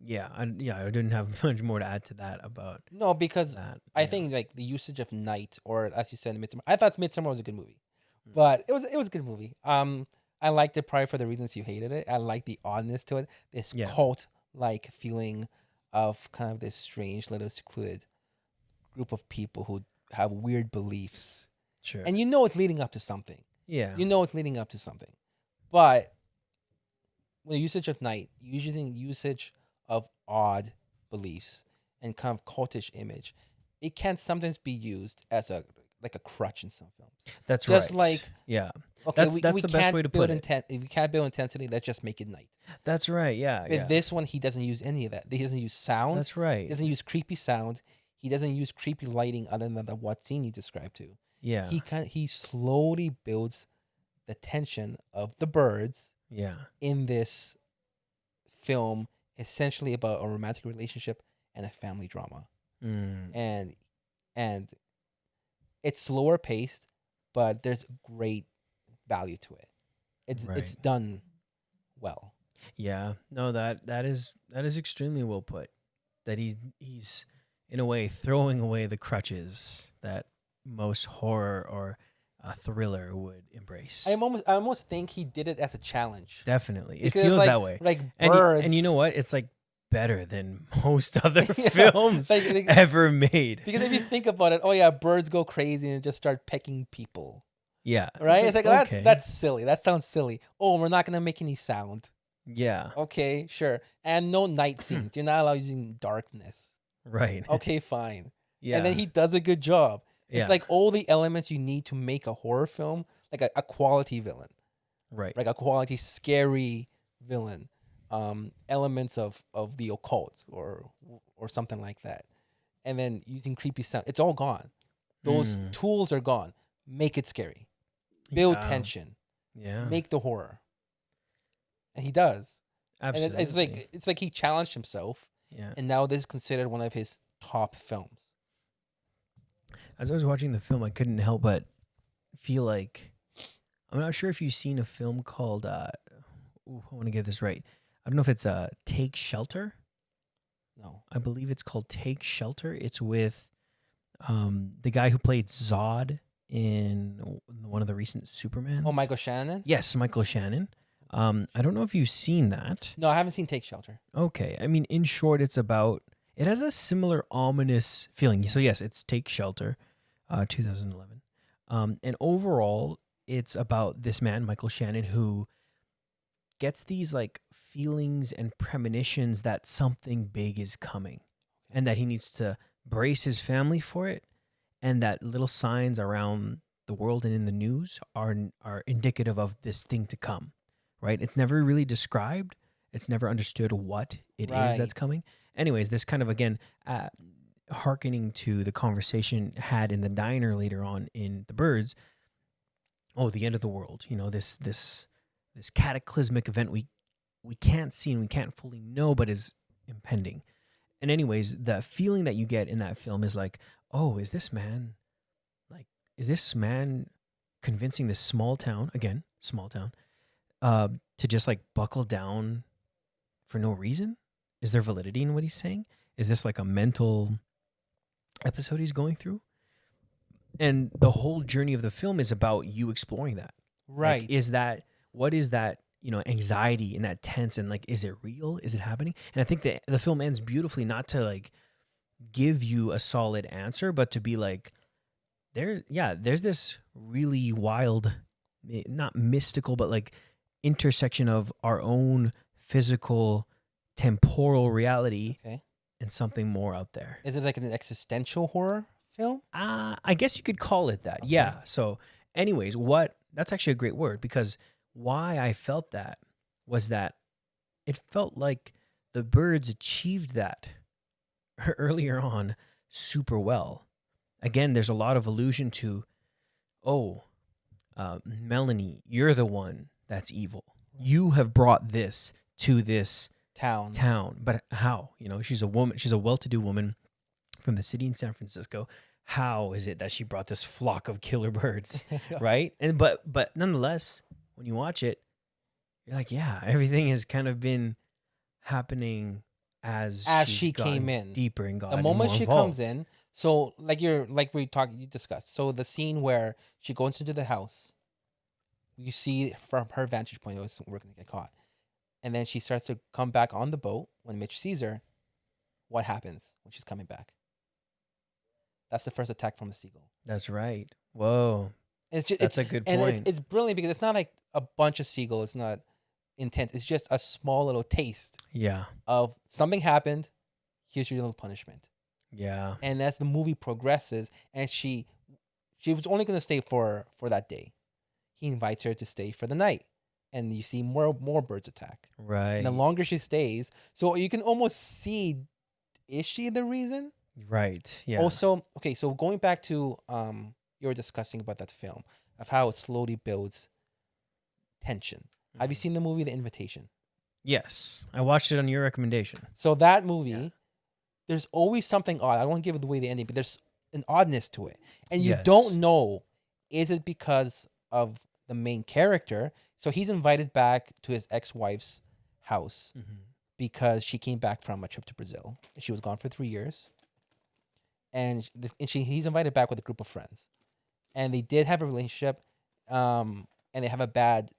I didn't have much more to add to that about No, because that. I Yeah. think like the usage of night, or as you said, Midsummer. I thought Midsummer was a good movie, Mm. but it was a good movie. I liked it probably for the reasons you hated it. I like the oddness to it, this Yeah. cult like feeling of kind of this strange, little secluded group of people who have weird beliefs, Sure. and you know it's leading up to something. Yeah. You know it's leading up to something, but with the usage of night, usually usage of odd beliefs and kind of cultish image, it can sometimes be used as a like a crutch in some films. That's Just right. like, yeah. okay, That's we the best can't way to build put it. if we can't build intensity, let's just make it night. That's right. Yeah. With Yeah. this one, he doesn't use any of that. He doesn't use sound. That's He right. doesn't use creepy sound. He doesn't use creepy lighting other than the what scene you described to. Yeah. He slowly builds the tension of the birds Yeah. in this film, essentially about a romantic relationship and a family drama. Mm. And it's slower paced, but there's great value to it. It's Right. done well. Yeah. No, that is extremely well put. That he's in a way throwing away the crutches that most horror or a thriller would embrace. I almost think he did it as a challenge. Definitely. It Because, feels like, that way. Like And birds. and you know what? It's like better than most other Yeah, films like- ever made. because if you think about it, oh yeah, birds go crazy and just start pecking people. Yeah. Right? It's like okay. that's silly. That sounds silly. Oh, we're not gonna make any sound. Yeah. Okay, sure. And no night scenes. You're not allowed using darkness. Right. Okay, fine. Yeah. And then he does a good job. It's Yeah. like all the elements you need to make a horror film, like a quality villain, right. like a quality scary villain, elements of the occult or something like that, and then using creepy sound. It's all gone. Those Mm. tools are gone. Make it scary. Build Yeah. tension. Yeah. Make the horror. And he does. Absolutely. And it's like he challenged himself, yeah. and now this is considered one of his top films. As I was watching the film, I couldn't help but feel like I'm not sure if you've seen a film called I want to get this right. I don't know if it's Take Shelter. No. I believe it's called Take Shelter. It's with the guy who played Zod in one of the recent Supermans. Oh, Michael Shannon? Yes, Michael Shannon. I don't know if you've seen that. No, I haven't seen Take Shelter. Okay. I mean, in short, it has a similar ominous feeling. So yes, it's Take Shelter, 2011. And overall, it's about this man, Michael Shannon, who gets these like feelings and premonitions that something big is coming and that he needs to brace his family for it. And that little signs around the world and in the news are indicative of this thing to come, right? It's never really described. It's never understood what it is that's Right. coming. Anyways, this kind of, again, hearkening to the conversation had in the diner later on in The Birds. Oh, the end of the world. You know, this cataclysmic event we can't see and we can't fully know, but is impending. And anyways, the feeling that you get in that film is like, oh, is this man convincing this small town to just like buckle down for no reason? Is there validity in what he's saying? Is this like a mental episode he's going through? And the whole journey of the film is about you exploring that. Right. Like, what is that, anxiety and that tense, and like, is it real? Is it happening? And I think that the film ends beautifully, not to like give you a solid answer, but to be like, there's this really wild, not mystical, but like intersection of our own physical, temporal reality Okay. and something more out there. Is it like an existential horror film? I guess you could call it that. Okay. Yeah. So, anyways, that's actually a great word, because why I felt that was that it felt like the birds achieved that earlier on super well. Again, there's a lot of allusion to, oh, Melanie, you're the one that's evil. You have brought this to this town. But how? She's a woman. She's a well-to-do woman from the city in San Francisco. How is it that she brought this flock of killer birds, right? And but nonetheless, when you watch it, you're like, yeah, everything has kind of been happening as she came in deeper and got the moment more she involved. comes in. So you discussed. So the scene where she goes into the house, you see from her vantage point, we're gonna get caught, and then she starts to come back on the boat. When Mitch sees her, what happens when she's coming back? That's the first attack from the seagull. That's right. Whoa. That's a good point. And it's brilliant because it's not like a bunch of seagulls. It's not intense. It's just a small little taste. Yeah. Of something happened. Here's your little punishment. Yeah. And as the movie progresses, and she was only going to stay for that day. He invites her to stay for the night, and you see more birds attack. Right. And the longer she stays, so you can almost see, is she the reason? Right. Yeah. Also, okay, so going back to you were discussing about that film of how it slowly builds tension. Mm-hmm. Have you seen the movie The Invitation? Yes, I watched it on your recommendation. So that movie, there's always something odd. I won't give it away the ending, but there's an oddness to it, and you don't know, is it because of the main character? So he's invited back to his ex-wife's house because she came back from a trip to Brazil. She was gone for 3 years. And he's invited back with a group of friends, and they did have a relationship, and they have a bad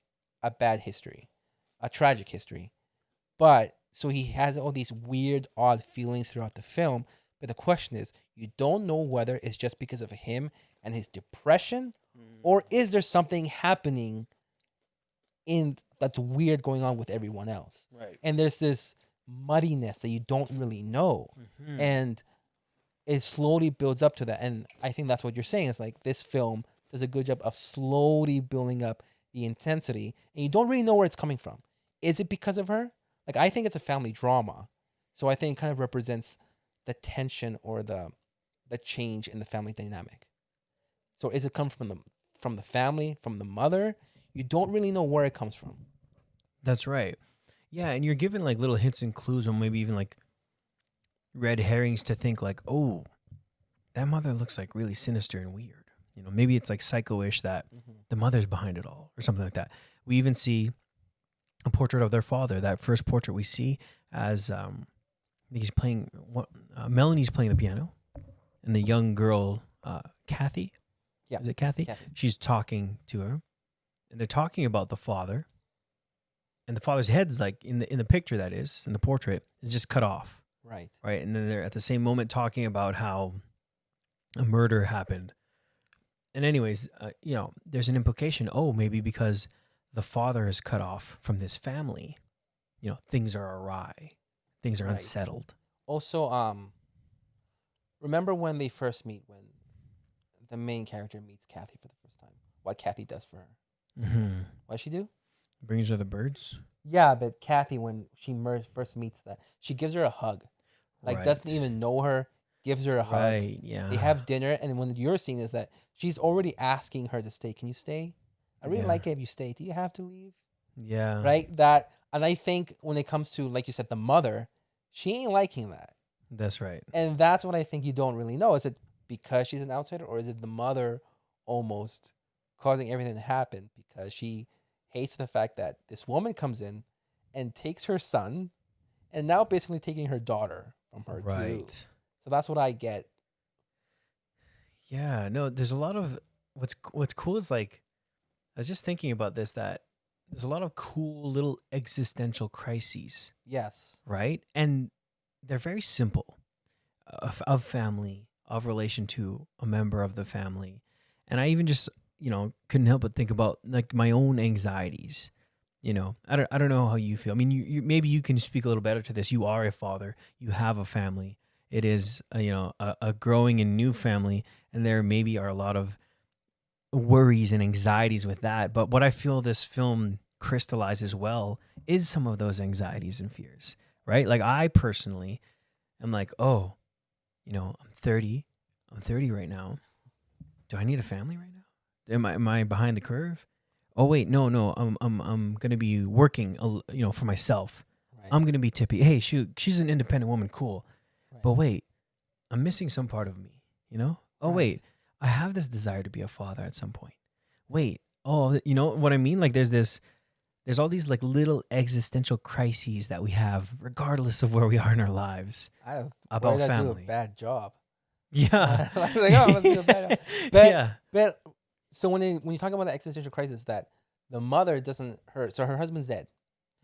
history, a tragic history, but so he has all these weird, odd feelings throughout the film. But the question is, you don't know whether it's just because of him and his depression, or is there something happening that's weird going on with everyone else? Right. And there's this muddiness that you don't really know, and it slowly builds up to that. And I think that's what you're saying. It's like this film does a good job of slowly building up the intensity, and you don't really know where it's coming from. Is it because of her? Like, I think it's a family drama. So I think it kind of represents the tension or the change in the family dynamic. So is it come from the family, from the mother? You don't really know where it comes from. That's right. Yeah, and you're given like little hints and clues, or maybe even like red herrings to think like, oh, that mother looks like really sinister and weird. Maybe it's like psycho-ish that the mother's behind it all or something like that. We even see a portrait of their father. That first portrait we see as I think he's playing, Melanie's playing the piano, and the young girl, Kathy. Yeah. Is it Kathy? She's talking to her, and they're talking about the father, and the father's head's like in the picture, that is, in the portrait, is just cut off. Right. Right. And then they're at the same moment talking about how a murder happened. And anyways, there's an implication. Oh, maybe because the father is cut off from this family, things are awry. Things are unsettled. Also, remember when they first meet, when the main character meets Kathy for the first time, what Kathy does for her? What does she do? Brings her the birds. Yeah, but Kathy, when she first meets that, she gives her a hug. Like, doesn't even know her, gives her a hug. Right, yeah. They have dinner, and when you're seeing is that she's already asking her to stay. Can you stay? I really like it if you stay. Do you have to leave? Yeah. Right? And I think when it comes to, like you said, the mother, she ain't liking that. That's right. And that's what I think you don't really know. Is it because she's an outsider, or is it the mother almost causing everything to happen because she hates the fact that this woman comes in and takes her son and now basically taking her daughter from her too. So that's what I get. Yeah, no, there's a lot of what's cool is, like, I was just thinking about this, that there's a lot of cool little existential crises. Yes. Right? And they're very simple, of family, of relation to a member of the family. And I even just, couldn't help but think about like my own anxieties I don't know how you feel. I mean, you maybe you can speak a little better to this. You are a father. You have a family. It is a growing and new family, and there maybe are a lot of worries and anxieties with that. But what I feel this film crystallizes well is some of those anxieties and fears, right? Like I personally am like, oh, I'm 30. I'm 30 right now. Do I need a family right now? Am I behind the curve? Oh wait, no. I'm gonna be working, for myself. Right. I'm gonna be Tippy. Hey, she's an independent woman, cool. Right. But wait, I'm missing some part of me. Oh Right. wait, I have this desire to be a father at some point. Wait, you know what I mean? Like there's all these like little existential crises that we have, regardless of where we are in our lives, about do a family. bad job. Yeah. Like, oh, let's do a bad job. Yeah. But so when you talk about the existential crisis, that the mother doesn't hurt, so her husband's dead,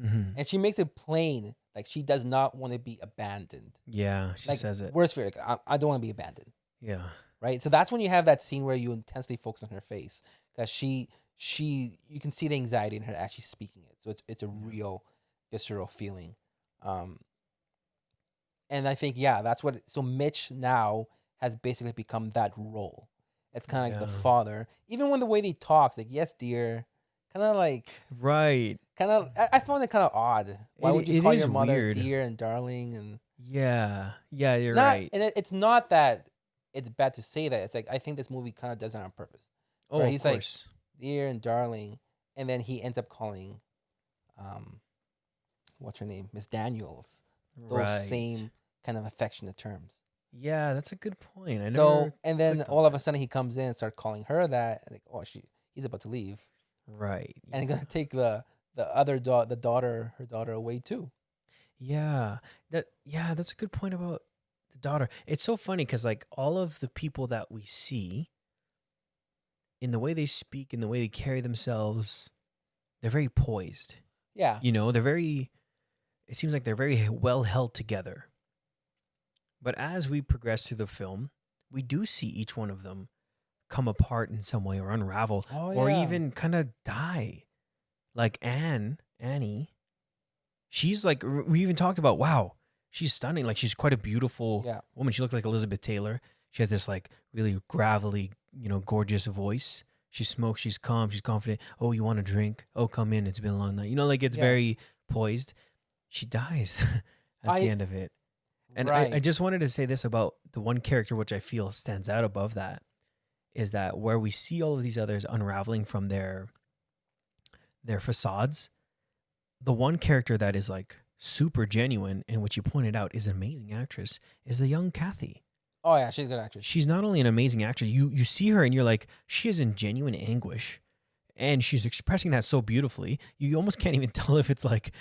Mm-hmm. and she makes it plain, like she does not want to be abandoned. Yeah, she Like, says it. worst fear, like, I don't want to be abandoned. Yeah. Right. So that's when you have that scene where you intensely focus on her face, because you can see the anxiety in her as she's speaking it. So it's a real visceral feeling. And I think, that's what. So Mitch now has basically become that role. It's kind of like the father, even when the way he talks, like, yes, dear, kind of like, right. Kind of, I found it kind of odd. Why would you call your mother weird. dear and darling? And you're right. And it's not that it's bad to say that. It's like, I think this movie kind of does it on purpose. Oh, he's of course. Like, dear and darling, and then he ends up calling, what's her name, Miss Daniels, those same kind of affectionate terms. Yeah, that's a good point. And then all of a sudden he comes in and starts calling her that, like, oh, he's about to leave, right? And he's gonna take the other daughter, her daughter, away too. Yeah, that's a good point about the daughter. It's so funny because like all of the people that we see, in the way they speak, in the way they carry themselves, they're very poised. Yeah, they're very. It seems like they're very well held together. But as we progress through the film, we do see each one of them come apart in some way or unravel, or even kind of die. Like Annie, she's like, we even talked about, wow, she's stunning. Like she's quite a beautiful woman. She looks like Elizabeth Taylor. She has this like really gravelly, gorgeous voice. She smokes, she's calm, she's confident. Oh, you want a drink? Oh, come in. It's been a long night. Like it's very poised. She dies at the end of it. And I just wanted to say this about the one character which I feel stands out above that, is that where we see all of these others unraveling from their facades, the one character that is like super genuine, and which you pointed out is an amazing actress, is the young Kathy. Oh yeah, she's a good actress. She's not only an amazing actress, you see her and you're like, she is in genuine anguish. And she's expressing that so beautifully. You almost can't even tell if it's like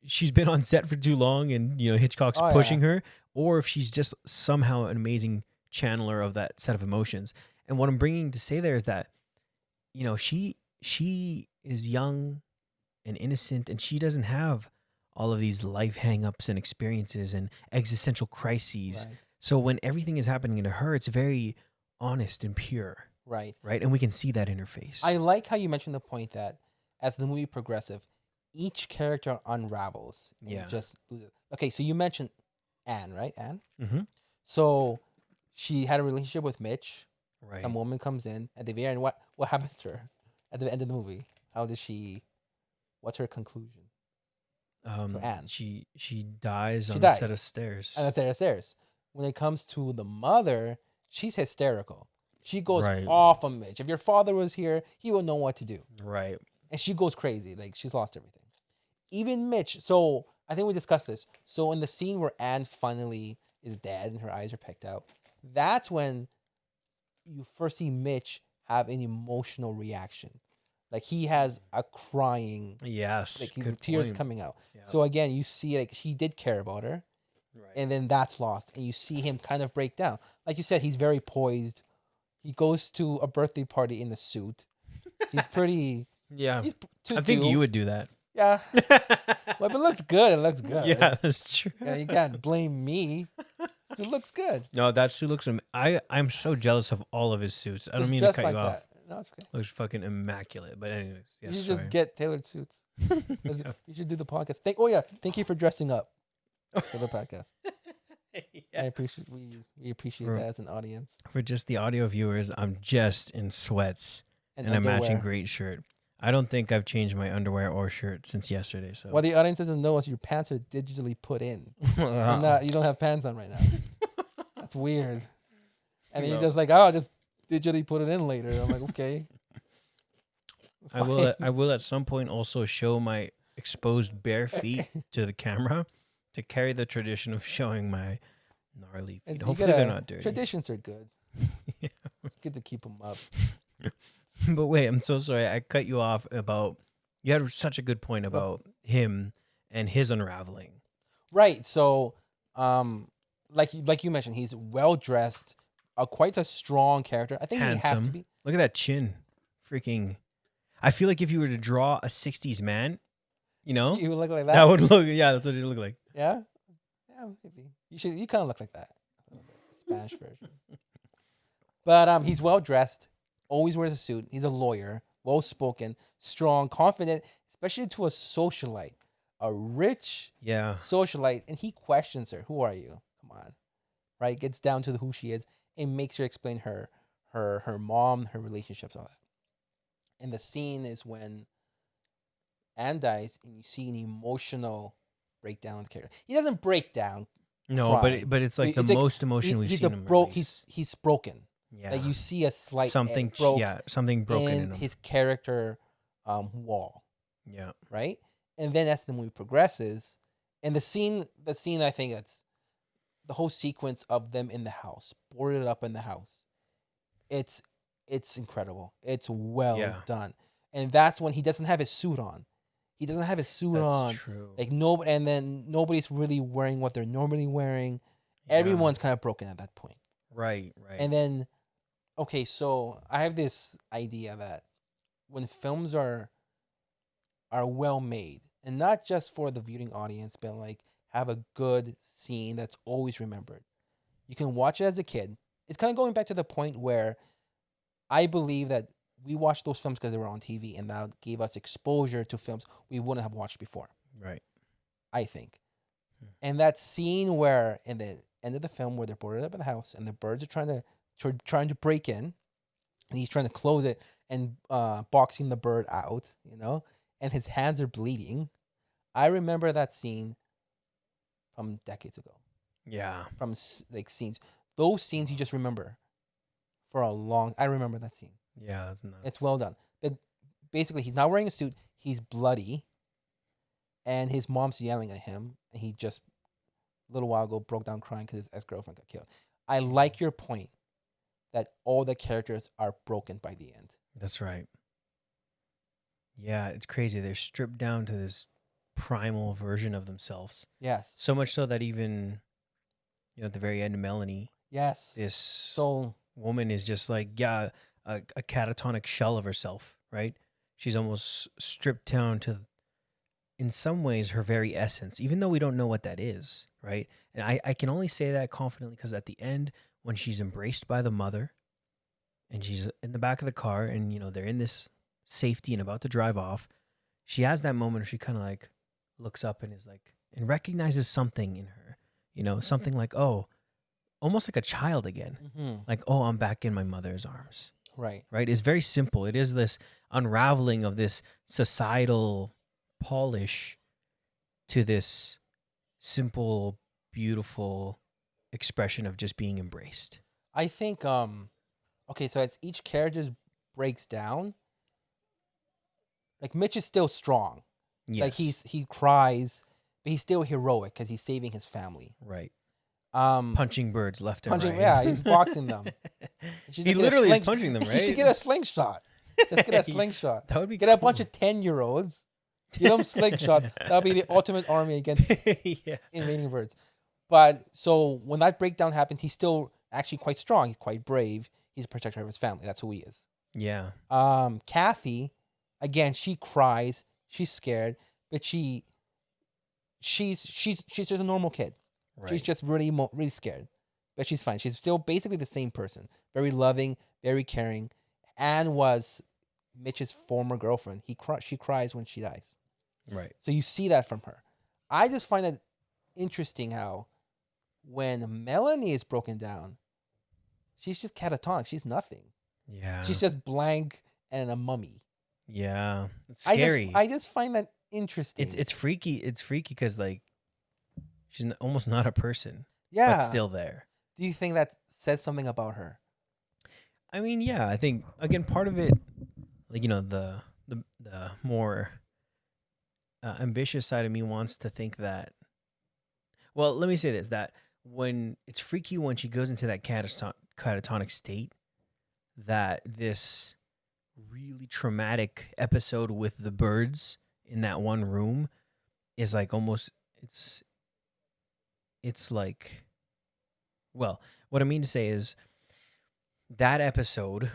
she's been on set for too long and, Hitchcock's pushing her, or if she's just somehow an amazing channeler of that set of emotions. And what I'm bringing to say there is that, she is young and innocent, and she doesn't have all of these life hangups and experiences and existential crises. Right. So when everything is happening to her, it's very honest and pure. Right. And we can see that in her face. I like how you mentioned the point that as the movie progresses, each character unravels. Okay, so you mentioned Anne, right? Anne? Mm-hmm. So she had a relationship with Mitch. Right. Some woman comes in at the very end. What happens to her at the end of the movie? What's her conclusion? To Anne. She dies on the set of stairs. On the set of stairs. When it comes to the mother, she's hysterical. She goes off on Mitch. If your father was here, he would know what to do. Right. And she goes crazy. Like, she's lost everything. Even Mitch. So, I think we discussed this. So, in the scene where Anne finally is dead and her eyes are picked out, that's when you first see Mitch have an emotional reaction. Like, he has a crying. Yes. Like, tears coming out. Yeah. So, again, you see, like, he did care about her. Right. And then that's lost. And you see him kind of break down. Like you said, he's very poised. He goes to a birthday party in a suit. He's pretty. Yeah. I think you would do that. Yeah. Well, if it looks good, it looks good. Yeah, that's true. Yeah, you can't blame me. It looks good. No, that suit looks. I'm so jealous of all of his suits. I don't mean to cut you off. No, it's okay. Looks fucking immaculate. But anyways, You yes, should sorry. just get tailored suits. Yeah. You should do the podcast. Thank you for dressing up for the podcast. Yeah. I appreciate we appreciate For- that as an audience. For just the audio viewers, I'm just in sweats and a underwear. matching great shirt. I don't think I've changed my underwear or shirt since yesterday. So What the audience doesn't know is your pants are digitally put in. You don't have pants on right now. That's weird. And then you're just like, I'll just digitally put it in later. I'm like, okay. I will at some point also show my exposed bare feet to the camera to carry the tradition of showing my gnarly feet. Hopefully they're not dirty. Traditions are good. Yeah. It's good to keep them up. But wait, I'm so sorry. I cut you off about, you had such a good point about him and his unraveling. Right. So, like you mentioned, he's well dressed, quite a strong character. I think Handsome. he has to be. Look at that chin. Freaking. I feel like if you were to draw a 60s man, you know, You would look like that. that would look, yeah, that's what it would look like. Yeah. Yeah, maybe. You kind of look like that. A little bit. Spanish version. But he's well dressed, always wears a suit. He's a lawyer, well spoken, strong, confident, especially to a socialite, a rich Yeah. socialite, and he questions her. Who are you? Come on, right? Gets down to who she is and makes her explain her mom, her relationships, all that. And the scene is when Anne dies, and you see an emotional breakdown of the character. He doesn't break down. No, cry. but it's like It's the like most emotion we've he's seen a him release. he's broken. Yeah. Like you see a slight something broke something broken in in him. his character wall, Yeah. right? And then as the movie progresses, and the scene I think that's the whole sequence of them in the house, boarded up in the house. It's incredible. It's well done. And that's when he doesn't have his suit on. He doesn't have his suit on. That's true. Like and then nobody's really wearing what they're normally wearing. Yeah. Everyone's kind of broken at that point. Right. And then, okay, so I have this idea that when films are well made, and not just for the viewing audience, but like have a good scene that's always remembered. You can watch it as a kid. It's kind of going back to the point where I believe that we watched those films because they were on TV, and that gave us exposure to films we wouldn't have watched before. Right. I think. And that scene where in the end of the film where they're boarded up in the house and the birds are trying to break in, and he's trying to close it and boxing the bird out, and his hands are bleeding. I remember that scene from decades ago. Yeah. From like scenes, those scenes you just remember for a long. I remember that scene. Yeah, that's nuts. It's well done. But basically, he's not wearing a suit. He's bloody, and his mom's yelling at him, and he just a little while ago broke down crying because his ex-girlfriend got killed. I like your point that all the characters are broken by the end. That's right. Yeah, it's crazy. They're stripped down to this primal version of themselves. Yes. So much so that even, at the very end, Melanie, Yes. this woman is just like, a catatonic shell of herself, right? She's almost stripped down to, in some ways, her very essence, even though we don't know what that is, right? And I can only say that confidently because at the end, when she's embraced by the mother and she's in the back of the car and, they're in this safety and about to drive off, she has that moment where she kind of like looks up and is like, and recognizes something in her, something like, oh, almost like a child again. Mm-hmm. Like, oh, I'm back in my mother's arms. Right. Right? It's very simple. It is this unraveling of this societal polish to this simple, beautiful expression of just being embraced. I think, okay, so as each character breaks down, like Mitch is still strong. Yes. Like he cries, but he's still heroic because he's saving his family. Right. Punching birds left and right. Yeah, he's boxing them. He literally is punching them, right? He should get a slingshot. Just get a slingshot. That would be Get a bunch of 10-year-olds. Give them slingshots. That'll be the ultimate army against invading birds. But so when that breakdown happens, he's still actually quite strong. He's quite brave. He's a protector of his family. That's who he is. Yeah. Kathy, again, she cries. She's scared, but she's just a normal kid. Right. She's just really scared, but she's fine. She's still basically the same person. Very loving, very caring, Anne was Mitch's former girlfriend. She cries when she dies. Right. So you see that from her. I just find it interesting how when Melanie is broken down, she's just catatonic. She's nothing. Yeah. She's just blank and a mummy. Yeah. It's scary. I just find that interesting. It's freaky. It's freaky because like she's almost not a person, yeah. but still there. Do you think that says something about her? I mean, yeah. I think again, part of it, like the more ambitious side of me wants to think that. Well, let me say this: that when it's freaky when she goes into that catatonic state, that this really traumatic episode with the birds in that one room is like almost it's like, well, what I mean to say is that episode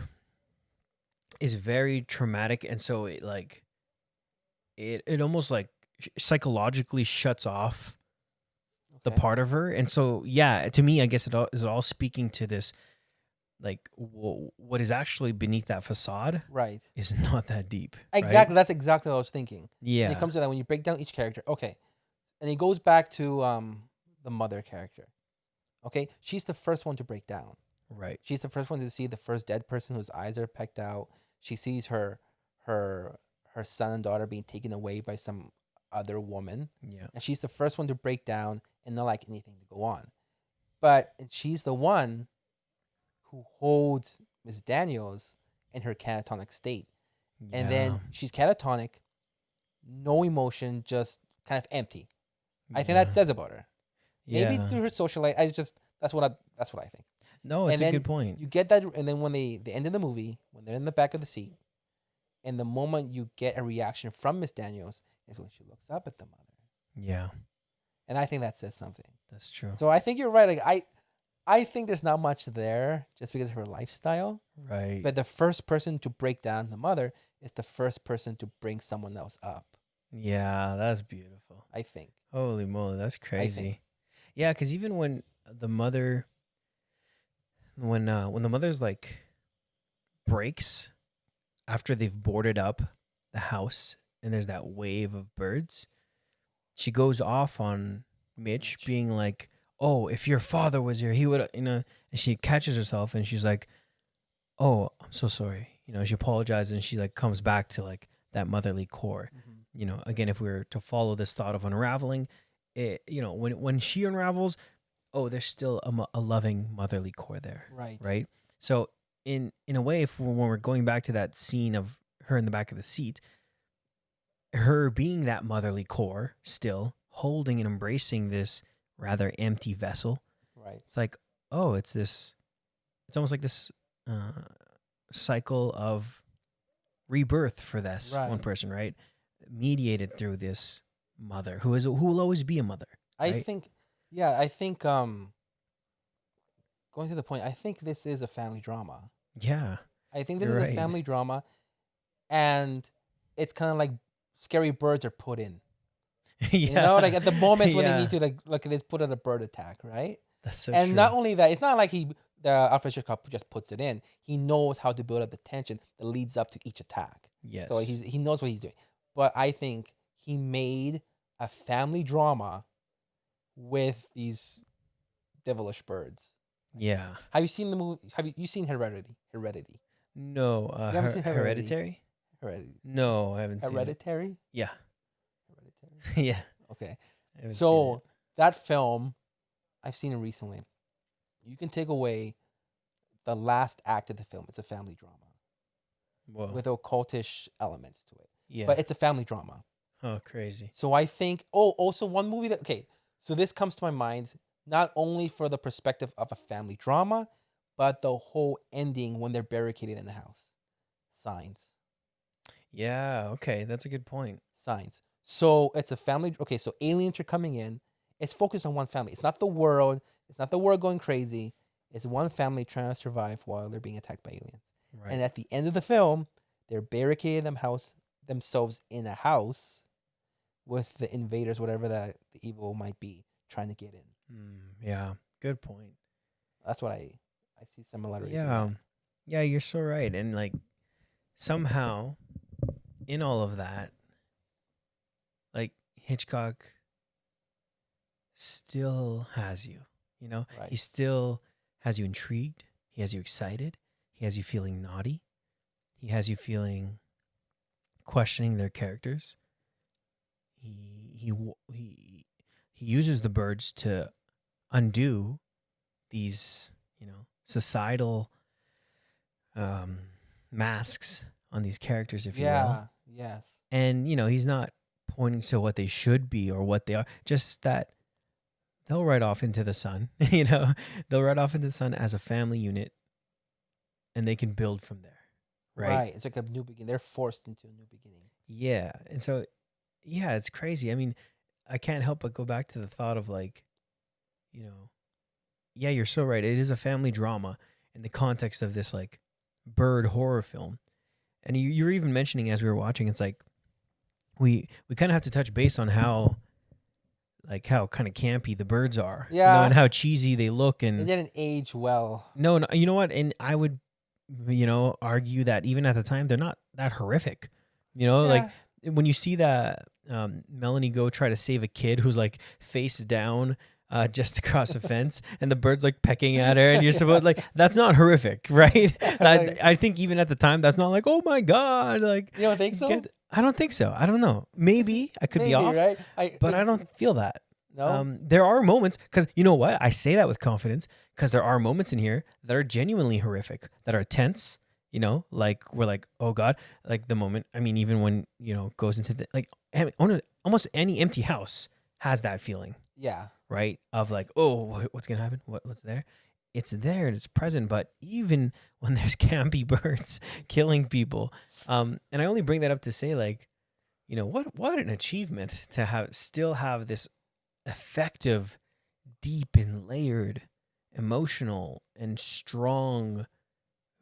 is very traumatic, and so it like it almost like psychologically shuts off the part of her. And so yeah, to me, I guess it all speaking to this, like what is actually beneath that facade, right, is not that deep. Exactly. Right? That's exactly what I was thinking. Yeah. When it comes to that, when you break down each character, okay, and it goes back to the mother character. Okay, she's the first one to break down. Right. She's the first one to see the first dead person whose eyes are pecked out. She sees her son and daughter being taken away by some other woman. Yeah. And she's the first one to break down and not like anything to go on. But she's the one who holds Miss Daniels in her catatonic state. Yeah. And then she's catatonic, no emotion, just kind of empty. I think that says about her. Maybe through her social life. That's what I think. No, it's a good point. You get that, and then when the end of the movie, when they're in the back of the seat, and the moment you get a reaction from Miss Daniels is when she looks up at the mother. Yeah. And I think that says something. That's true. So I think you're right. Like, I think there's not much there just because of her lifestyle. Right. But the first person to break down the mother is the first person to bring someone else up. Yeah, that's beautiful. I think. Holy moly, that's crazy. Yeah, because even when the mother, when the mother's like breaks after they've boarded up the house and there's that wave of birds, she goes off on Mitch being like, "Oh, if your father was here, he would," and she catches herself and she's like, "Oh, I'm so sorry." She apologizes and she like comes back to like that motherly core. Mm-hmm. Again, if we were to follow this thought of unraveling, when she unravels, oh, there's still a loving motherly core there. Right. So in a way, when we're going back to that scene of her in the back of the seat, her being that motherly core, still holding and embracing this rather empty vessel. Right. It's like, oh, it's almost like this cycle of rebirth for this one person, right? Mediated through this mother who will always be a mother. Right? I think going to the point, I think this is a family drama. Yeah. I think this is a family drama, and it's kind of like scary birds are put in. Yeah. Like at the moment when they need to like they put out a bird attack, right? That's so and true. Not only that, it's not like Alfred Hitchcock just puts it in. He knows how to build up the tension that leads up to each attack. Yes. So he knows what he's doing. But I think he made a family drama with these devilish birds. Yeah. Have you seen the movie? Have you seen Heredity? No. You haven't seen Hereditary? Heredity. No, I haven't Hereditary? seen it. Yeah. Hereditary? Yeah. Okay. So that film, I've seen it recently. You can take away the last act of the film. It's a family drama. Whoa. With occultish elements to it. Yeah. But it's a family drama. Oh, crazy. So I think, also one movie so this comes to my mind, not only for the perspective of a family drama, but the whole ending when they're barricaded in the house. Signs. Yeah, okay. That's a good point. Signs. So it's a family. Okay, so aliens are coming in. It's focused on one family. It's not the world. It's not the world going crazy. It's one family trying to survive while they're being attacked by aliens. Right. And at the end of the film, they're barricaded themselves in a house with the invaders, whatever the evil might be, trying to get in. Yeah, good point. That's what I see similarities. Yeah, yeah, you're so right. And like somehow in all of that, like Hitchcock still has you. You know, he Right. still has you intrigued. He has you excited. He has you feeling naughty. He has you feeling questioning their characters. He uses the birds to undo these, societal um, masks on these characters, if you will. Yeah. Yes. And he's not pointing to what they should be or what they are, just that they'll ride off into the sun. They'll ride off into the sun as a family unit, and they can build from there, right? Right. It's like a new beginning. They're forced into a new beginning. Yeah. And so, yeah, it's crazy. I mean, I can't help but go back to the thought of like, you know, yeah, you're so right. It is a family drama in the context of this like bird horror film. And you were even mentioning as we were watching, it's like we kind of have to touch base on how kind of campy the birds are, Yeah. and how cheesy they look. It And didn't age well. no, you know what? And I would, argue that even at the time, they're not that horrific. Like Yeah. when you see that Melanie go try to save a kid who's like face down just across a fence, and the bird's like pecking at her, and you're supposed like that's not horrific, right? I think even at the time, that's not like, oh my god, like You don't think so? I don't think so. I don't know. Maybe I could be Maybe, off, right? but I don't feel that. No. There are moments, because you know what? I say that with confidence because there are moments in here that are genuinely horrific, that are tense. Like we're like, oh god, like the moment. I mean, even when goes into the like, almost any empty house has that feeling, Yeah. right? Of like, oh, what's gonna happen? What's there? It's there and it's present. But even when there's campy birds killing people, and I only bring that up to say like, what an achievement to still have this effective, deep and layered, emotional and strong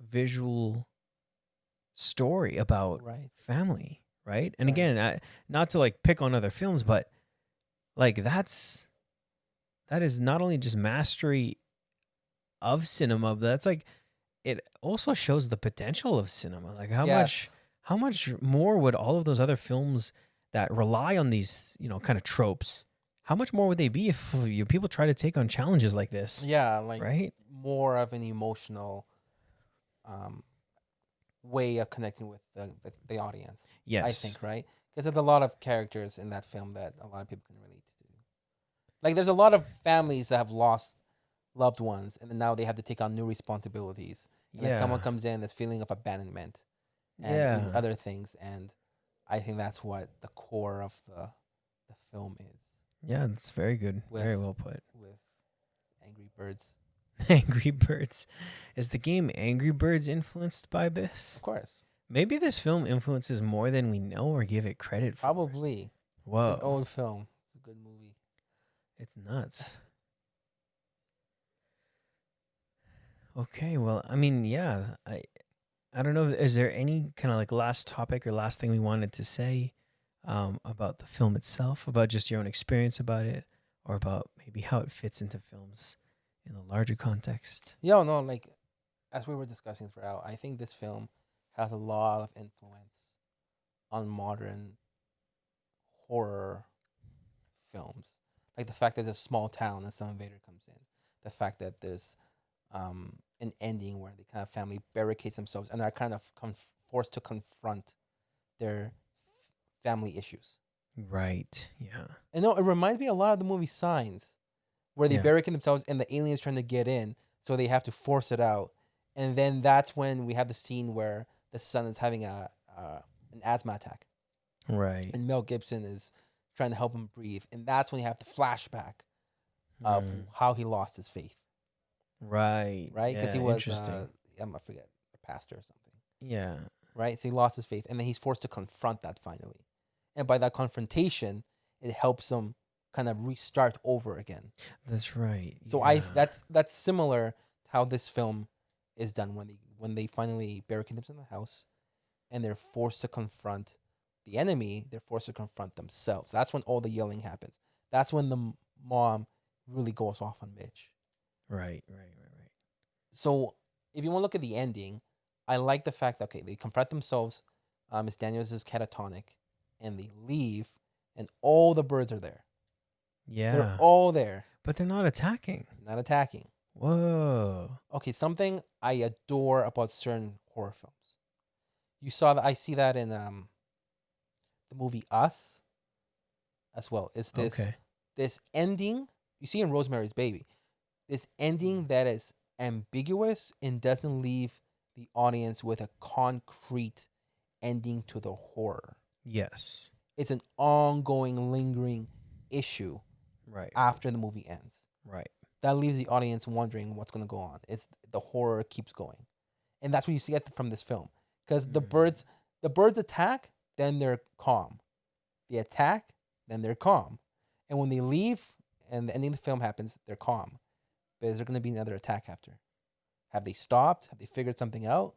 visual story about Right. family, right? And Right. again, not to like pick on other films, but like that is not only just mastery of cinema, but that's like it also shows the potential of cinema. Like Yes. how much more would all of those other films that rely on these, kind of tropes, how much more would they be if people try to take on challenges like this, Yeah. Like right? more of an emotional um, way of connecting with the audience. I Yes. think, right? Because there's a lot of characters in that film that a lot of people can relate to. Like, there's a lot of families that have lost loved ones, and then now they have to take on new responsibilities. And then someone Yeah. comes in, this feeling of abandonment and these Yeah. other things. And I think that's what the core of the film is Yeah, it's very good. with Very well put. with Angry Birds. Angry Birds. Is the game Angry Birds influenced by this? Of course. Maybe this film influences more than we know or give it credit for. Probably. It's Whoa. an old film. It's a good movie. It's nuts. Okay, well, I mean, yeah, I don't know. Is there any kind of like last topic or last thing we wanted to say about the film itself, about just your own experience about it, or about maybe how it fits into films in the larger context? Yeah, no, like as we were discussing throughout, I think this film has a lot of influence on modern horror films. Like the fact that there's a small town and some invader comes in. The fact that there's an ending where the kind of family barricades themselves and are kind of forced to confront their family issues. Right. Yeah. And no, it reminds me a lot of the movie Signs, where they Yeah. barricade themselves and the aliens trying to get in, so they have to force it out. And then that's when we have the scene where the son is having an asthma attack, Right. and Mel Gibson is trying to help him breathe, and that's when you have the flashback of Mm. how he lost his faith, Right. right? Because Yeah, he was, interesting. I forget, a pastor or something, Yeah. right? So he lost his faith, and then he's forced to confront that finally, and by that confrontation, it helps him kind of restart over again. That's right. So yeah. that's similar to how this film is done when they finally barricade themselves in the house, and they're forced to confront the enemy. They're forced to confront themselves. That's when all the yelling happens. That's when the mom really goes off on Mitch. Right. So if you want to look at the ending, I like the fact that, okay, they confront themselves. Miss Daniels is catatonic, and they leave, and all the birds are there. They're Yeah. all there, But they're not attacking. not attacking. Whoa. Okay, something I adore about certain horror films. You saw that. I see that in the movie Us as well. Is Okay. this ending you see in Rosemary's Baby? This ending that is ambiguous and doesn't leave the audience with a concrete ending to the horror. Yes. It's an ongoing, lingering issue Right. after the movie ends. Right. That leaves the audience wondering what's going to go on. It's the horror keeps going, and that's what you see from this film. Because the birds attack, then they're calm. They attack, then they're calm, and when they leave and the ending of the film happens, they're calm. But is there going to be another attack after? Have they stopped? Have they figured something out?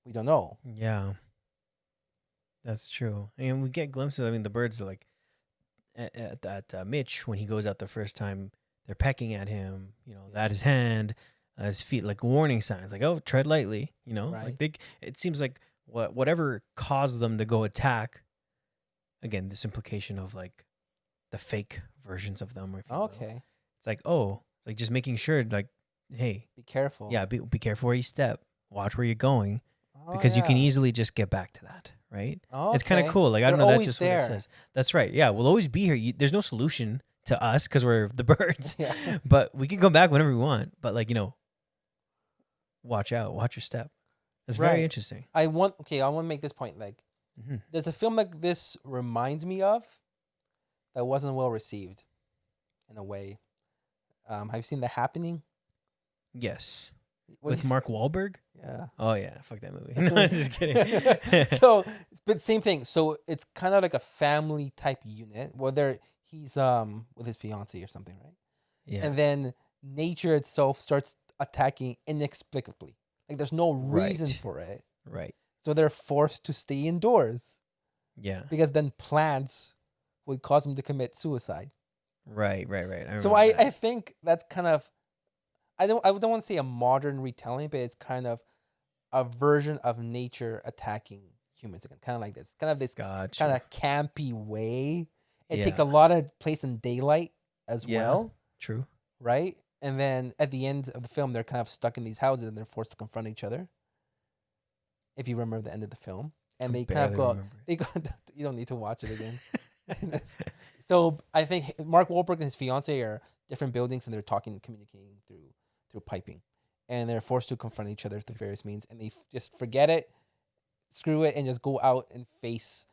We don't know. Yeah. That's true. And we get glimpses. I mean, the birds are like at Mitch when he goes out the first time. They're pecking at him. You know, at his hand, his feet, like warning signs, like "Oh, tread lightly." You know, Right. like it seems like whatever caused them to go attack. Again, this implication of like the fake versions of them. If you will. Okay. It's like it's like just making sure, like, hey, Be careful. yeah, be careful where you step. Watch where you're going. Oh, Because you can yeah. easily just get back to that, right? Oh, It's kind of okay. cool. Like, I don't They're know, that's always just there. what it says. That's right. Yeah, we'll always be here. There's no solution to us because we're the birds, Yeah. but we can come back whenever we want. But, like, watch out, watch your step. It's very Right. interesting. I want to make this point. Like, Mm-hmm. there's a film like this reminds me of that wasn't well received in a way. Have you seen The Happening? Yes. What do With you- Mark Wahlberg? Yeah. Oh, yeah. Fuck that movie. No, I'm just kidding. So, but same thing. So it's kind of like a family type unit. Whether he's with his fiance or something, right? Yeah. And then nature itself starts attacking inexplicably. Like there's no reason Right. for it. Right. So they're forced to stay indoors Yeah. because then plants would cause them to commit suicide. Right. So remember I that. think that's kind of I don't want to say a modern retelling, but it's kind of a version of nature attacking humans again. Kind of like this. Kind of this Gotcha. kind of campy way. It takes Yeah. a lot of place in daylight as Yeah. well, True. right? And then at the end of the film, they're kind of stuck in these houses and they're forced to confront each other. If you remember the end of the film, and they kind of go, Remember. they go. You don't need to watch it again. So I think Mark Wahlberg and his fiance are different buildings, and they're talking, communicating through piping, and they're forced to confront each other through various means, and they just forget it, screw it, and just go out and face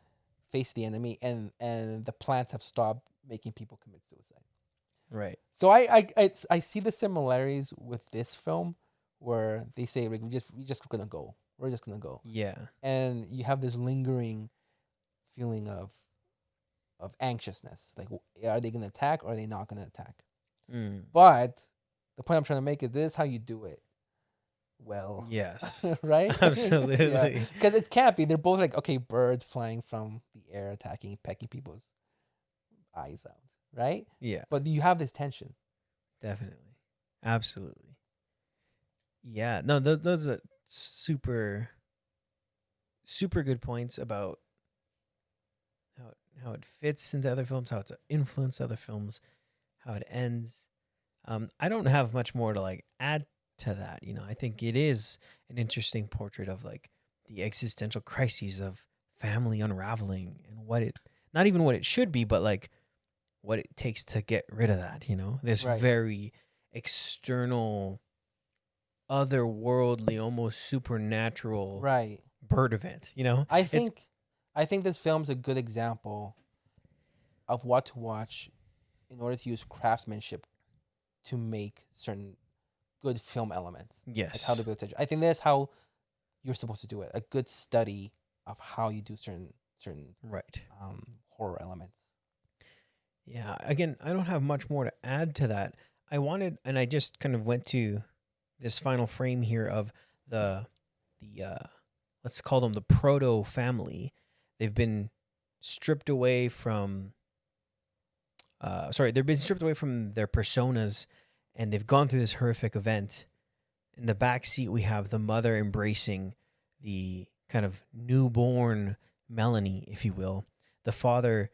the enemy, and the plants have stopped making people commit suicide. Right. So I see the similarities with this film, where they say like we're just gonna go, Yeah. and you have this lingering feeling of anxiousness, like are they gonna attack or are they not gonna attack? Mm. But the point I'm trying to make is this is how you do it well. Yes. Right? Absolutely. Because it can't be. They're both like, okay, birds flying from the air, attacking, pecking people's eyes out, right? Yeah. But you have this tension. Definitely. Absolutely. Yeah. No, those are super good points about how it fits into other films, how it's influenced other films, how it ends. I don't have much more to like add to that. I think it is an interesting portrait of like the existential crises of family unraveling and not even what it should be, but like what it takes to get rid of that, this Right. very external, otherworldly, almost supernatural Right. bird event, I think this film's a good example of what to watch in order to use craftsmanship to make certain good film elements. Yes. Like how to build tension. I think that's how you're supposed to do it. A good study of how you do certain Right. horror elements. Yeah. Again, I don't have much more to add to that. And I just kind of went to this final frame here of the let's call them the proto family. They've been stripped away from they've been stripped away from their personas, and they've gone through this horrific event, in the back seat, we have the mother embracing the kind of newborn Melanie, if you will. The father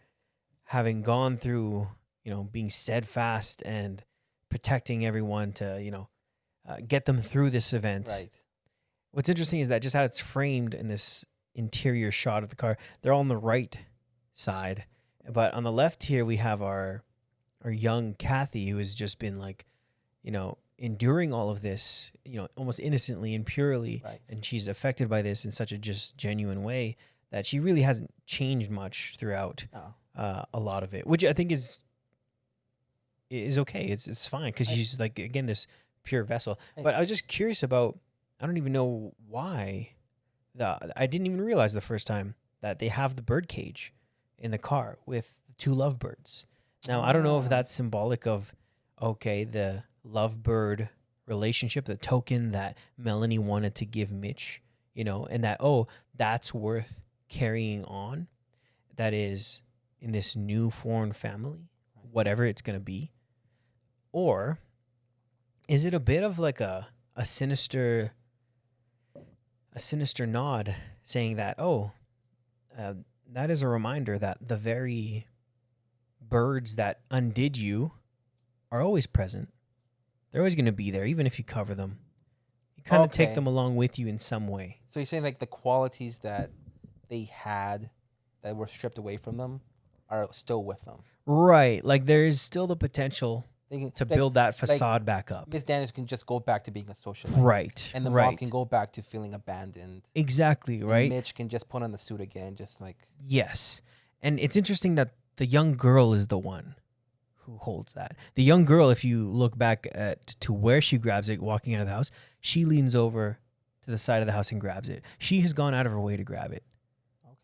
having gone through, being steadfast and protecting everyone to, get them through this event. Right. What's interesting is that just how it's framed in this interior shot of the car, they're all on the right side. But on the left here, we have our young Kathy, who has just been like, enduring all of this, almost innocently and purely. Right. And she's affected by this in such a just genuine way that she really hasn't changed much throughout a lot of it, which I think is okay. It's fine because she's like, again, this pure vessel. But I was just curious about, I don't even know why. I didn't even realize the first time that they have the bird cage in the car with the two lovebirds. Now, I don't know if that's symbolic of, okay, the lovebird relationship, the token that Melanie wanted to give Mitch, and that, that's worth carrying on. That is in this new foreign family, whatever it's going to be. Or is it a bit of like a sinister nod saying that, that is a reminder that the very birds that undid you are always present. They're always going to be there, even if you cover them. You kind of take them along with you in some way. So you're saying like the qualities that they had that were stripped away from them are still with them. Right. Like there is still the potential to build that facade back up. Miss Daniels can just go back to being a socialite. Right. And the mom can go back to feeling abandoned. Exactly, right? And Mitch can just put on the suit again, just like... Yes. And it's interesting that the young girl is the one who holds that. The young girl, if you look back to where she grabs it walking out of the house, she leans over to the side of the house and grabs it. She has gone out of her way to grab it.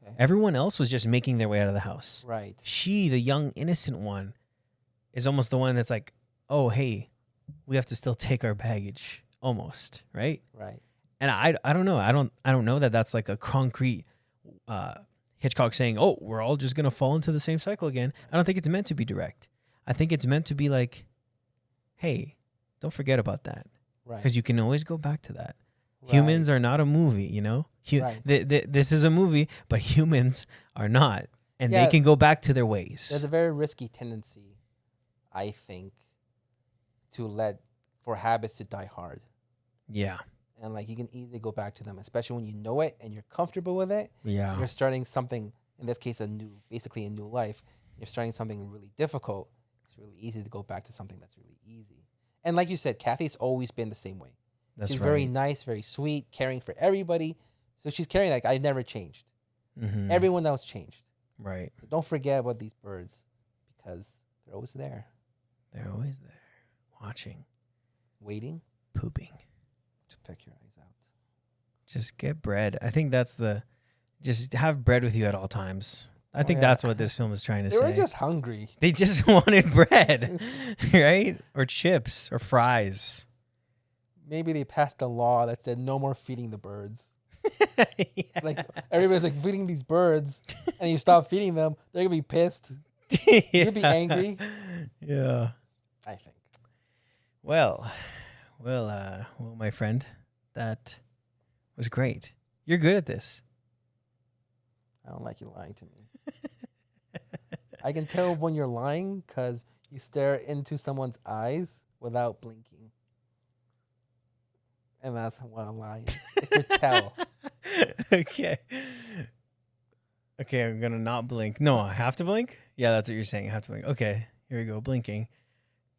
Okay. Everyone else was just making their way out of the house. Right. She, the young, innocent one, is almost the one that's like, oh, hey, we have to still take our baggage, almost, right? Right. And I don't know. I don't know that that's like a concrete Hitchcock saying, oh, we're all just gonna fall into the same cycle again. I don't think it's meant to be direct. I think it's meant to be like, hey, don't forget about that, right? Because you can always go back to that. Right. Humans are not a movie, Right. This is a movie, but humans are not, and they can go back to their ways. There's a very risky tendency, I think, for habits to die hard. Yeah. And like you can easily go back to them, especially when you know it and you're comfortable with it. Yeah. You're starting something, in this case, basically a new life. You're starting something really difficult. It's really easy to go back to something that's really easy. And like you said, Kathy's always been the same way. She's very nice, very sweet, caring for everybody. So she's carrying like, I've never changed. Mm-hmm. Everyone else changed. Right. So don't forget about these birds because they're always there. They're always there. Watching. Waiting. Pooping. To pick your eyes out. Just get bread. I think just have bread with you at all times. I think that's what this film is trying to say. They were just hungry. They just wanted bread, right? Or chips or fries. Maybe they passed a law that said no more feeding the birds. Yeah. Like everybody's like feeding these birds and you stop feeding them, they're going to be pissed. Yeah. You're going to be angry. Yeah. I think. Well, my friend, that was great. You're good at this. I don't like you lying to me. I can tell when you're lying because you stare into someone's eyes without blinking. And that's why I'm lying. It's your tell. Okay, I'm going to not blink. No, I have to blink? Yeah, that's what you're saying. I have to blink. Okay, here we go, blinking.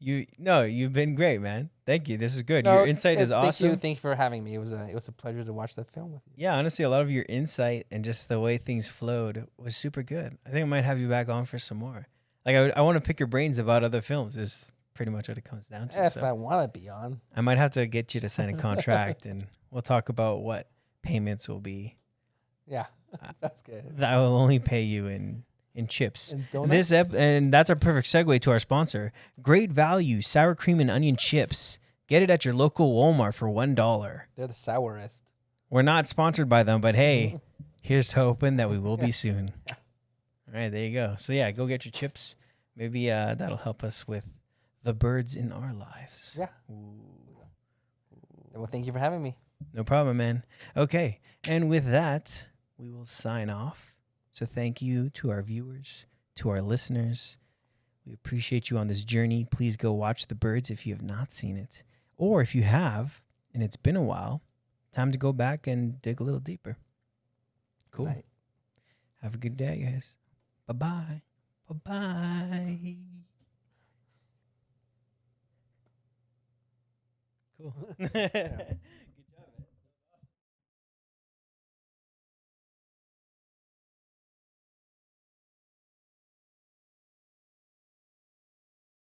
You've been great, man. Thank you. This is good. Your insight is awesome. Thank you for having me. It was a pleasure to watch that film with you. Yeah, honestly, a lot of your insight and just the way things flowed was super good. I think I might have you back on for some more. Like I want to pick your brains about other films. Is pretty much what it comes down to. If I want to be on, I might have to get you to sign a contract, and we'll talk about what payments will be. Yeah, that's good. I will only pay you in chips. And that's our perfect segue to our sponsor. Great value sour cream and onion chips. Get it at your local Walmart for $1. They're the sourest. We're not sponsored by them, but hey, here's hoping that we will be soon. All right, there you go. So yeah, go get your chips. Maybe that'll help us with the birds in our lives. Yeah. Ooh. Well, thank you for having me. No problem, man. Okay. And with that, we will sign off. So thank you to our viewers, to our listeners. We appreciate you on this journey. Please go watch The Birds if you have not seen it. Or if you have, and it's been a while, time to go back and dig a little deeper. Cool. Night. Have a good day, guys. Bye-bye. Bye-bye. Cool.